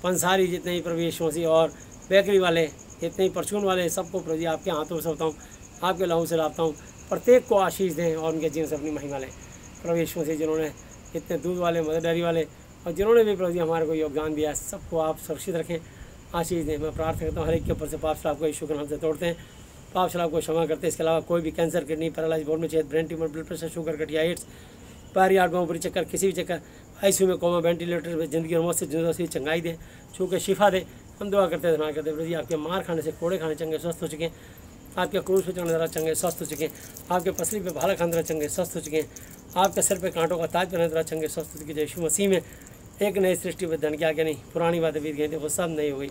पंसारी जितने ही प्रभु यीशु मसीह और बेकरी वाले जितने ही परचून वाले सबको प्रभु जी आपके हाथों से होता हूँ, आपके लहू से लाता हूँ। प्रत्येक को आशीष दें और उनके जीवन से अपनी महिमा लें प्रभु यीशु मसीह। जिन्होंने जितने दूध वाले मदर डेयरी वाले और जिन्होंने भी प्रभु जी हमारे को योगदान दिया, सबको आप सुरक्षित रखें, आशीष दें। मैं प्रार्थना करता हूँ हर एक के ऊपर से पाप शराब को यीशु के नाम से तोड़ते हैं, पाप शराब को क्षमा करते हैं। इसके अलावा कोई भी कैंसर, किडनी, पैरालाइज, बोन में छेद, brain tumour, blood pressure, sugar, गठिया, एड्स, पैर यार्ड में ऊपरी चक्कर, किसी भी चक्कर, आईसीयू में, कोमा, वेंटिलेटर में, जिंदगी और मौत से जुदा सी चंगाई दे, छू के शिफा दे। हम दुआ करते हैं, धन्यवाद करते हैं प्रभु जी। आपके मार खाने से, कोड़े खाने चंगे स्वस्थ हो चुके हैं, आपके क्रूस पे चढ़ने द्वारा चंगे स्वस्थ हो चुके हैं, आपके पसली पे भाला खाने द्वारा चंगे स्वस्थ हो चुके हैं, आपके सिर पे कांटों का ताज पहनने द्वारा चंगे स्वस्थ हो चुके हैं। यीशु मसीह में एक नई सृष्टि पर धन क्या नहीं, पुरानी बातें बीत गई थी, वो सब नहीं हो गई।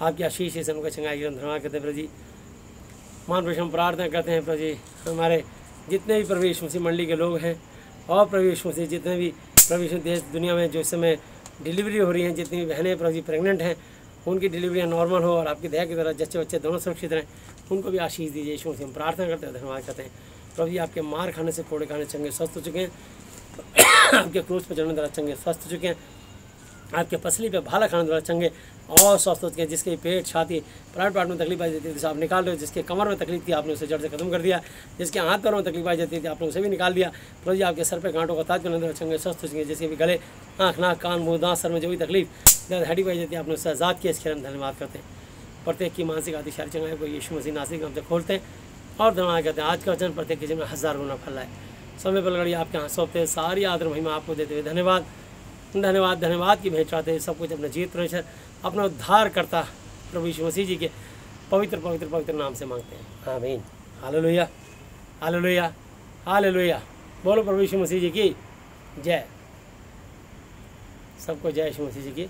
आपकी आशीष से हमको चंगाई की धन्यवाद करते हैं प्रभु जी। मान प्रभु हम प्रार्थना करते हैं प्रभु जी हमारे जितने भी प्रभु यीशु मसीह मंडली के लोग हैं और प्रभु यीशु मसीह जितने भी प्रभु यीशु देश दुनिया में जो इस समय डिलीवरी हो रही हैं, जितनी भी बहनें प्रभु जी प्रेग्नेंट हैं, उनकी डिलीवरियाँ नॉर्मल हो और आपकी दया की तरह जच्चे बच्चे दोनों सुरक्षित रहें, उनको भी आशीष दीजिए यीशु मसीह। हम प्रार्थना करते हैं, धन्यवाद करते हैं प्रभु जी। आपके मार खाने से, कोड़े खाने चंगे स्वस्थ हो चुके हैं, आपके क्रूस पर चढ़ने द्वारा चंगे स्वस्थ हो चुके हैं, आपके पसली पे भाला खाने द्वारा चंगे और स्वस्थ हो चुके हैं। जिसके पेट, छाती, प्राइवेट पार्ट में तकलीफ आई जाती थी आप निकाल रहे हो, जिसके कमर में तकलीफ थी आपने उसे जड़ से खत्म कर दिया, जिसके हाथ पैरों में तकलीफ आई जाती थी आपने उसे भी निकाल दिया प्रभु जी। आपके सर पे कांटों का ताज करने द्वारा चंगे स्वस्थ हो चुके हैं, जिसके भी गले, आँख, नाक, कान, मुँह, दांत, सर में जो भी तकलीफ दर्द हड्डी पाई जाती है आपने उससे आज़ाद किया, इसके हम धन्यवाद करते हैं। प्रत्येक की मानसिक आदि शारीरिक चंगाई को यीशु मसीह नासिक नाम से खोलते हैं और धन्यवाद करते हैं। आज का वचन प्रत्येक के जीवन में 1000 गुना फल है। समय पर लड़ी आपके यहाँ सौंपते हैं, सारी आदर महिमा आपको देते हुए धन्यवाद धन्यवाद धन्यवाद की भेंट चाहते हैं। सब कुछ अपने जीवित परमेश्वर अपना उद्धार करता प्रभु यीशु मसीह जी के पवित्र पवित्र पवित्र नाम से मांगते हैं, आमीन। Hallelujah hallelujah hallelujah. बोलो प्रभु यीशु मसीह जी की जय। सबको जय यीशु मसीह जी की।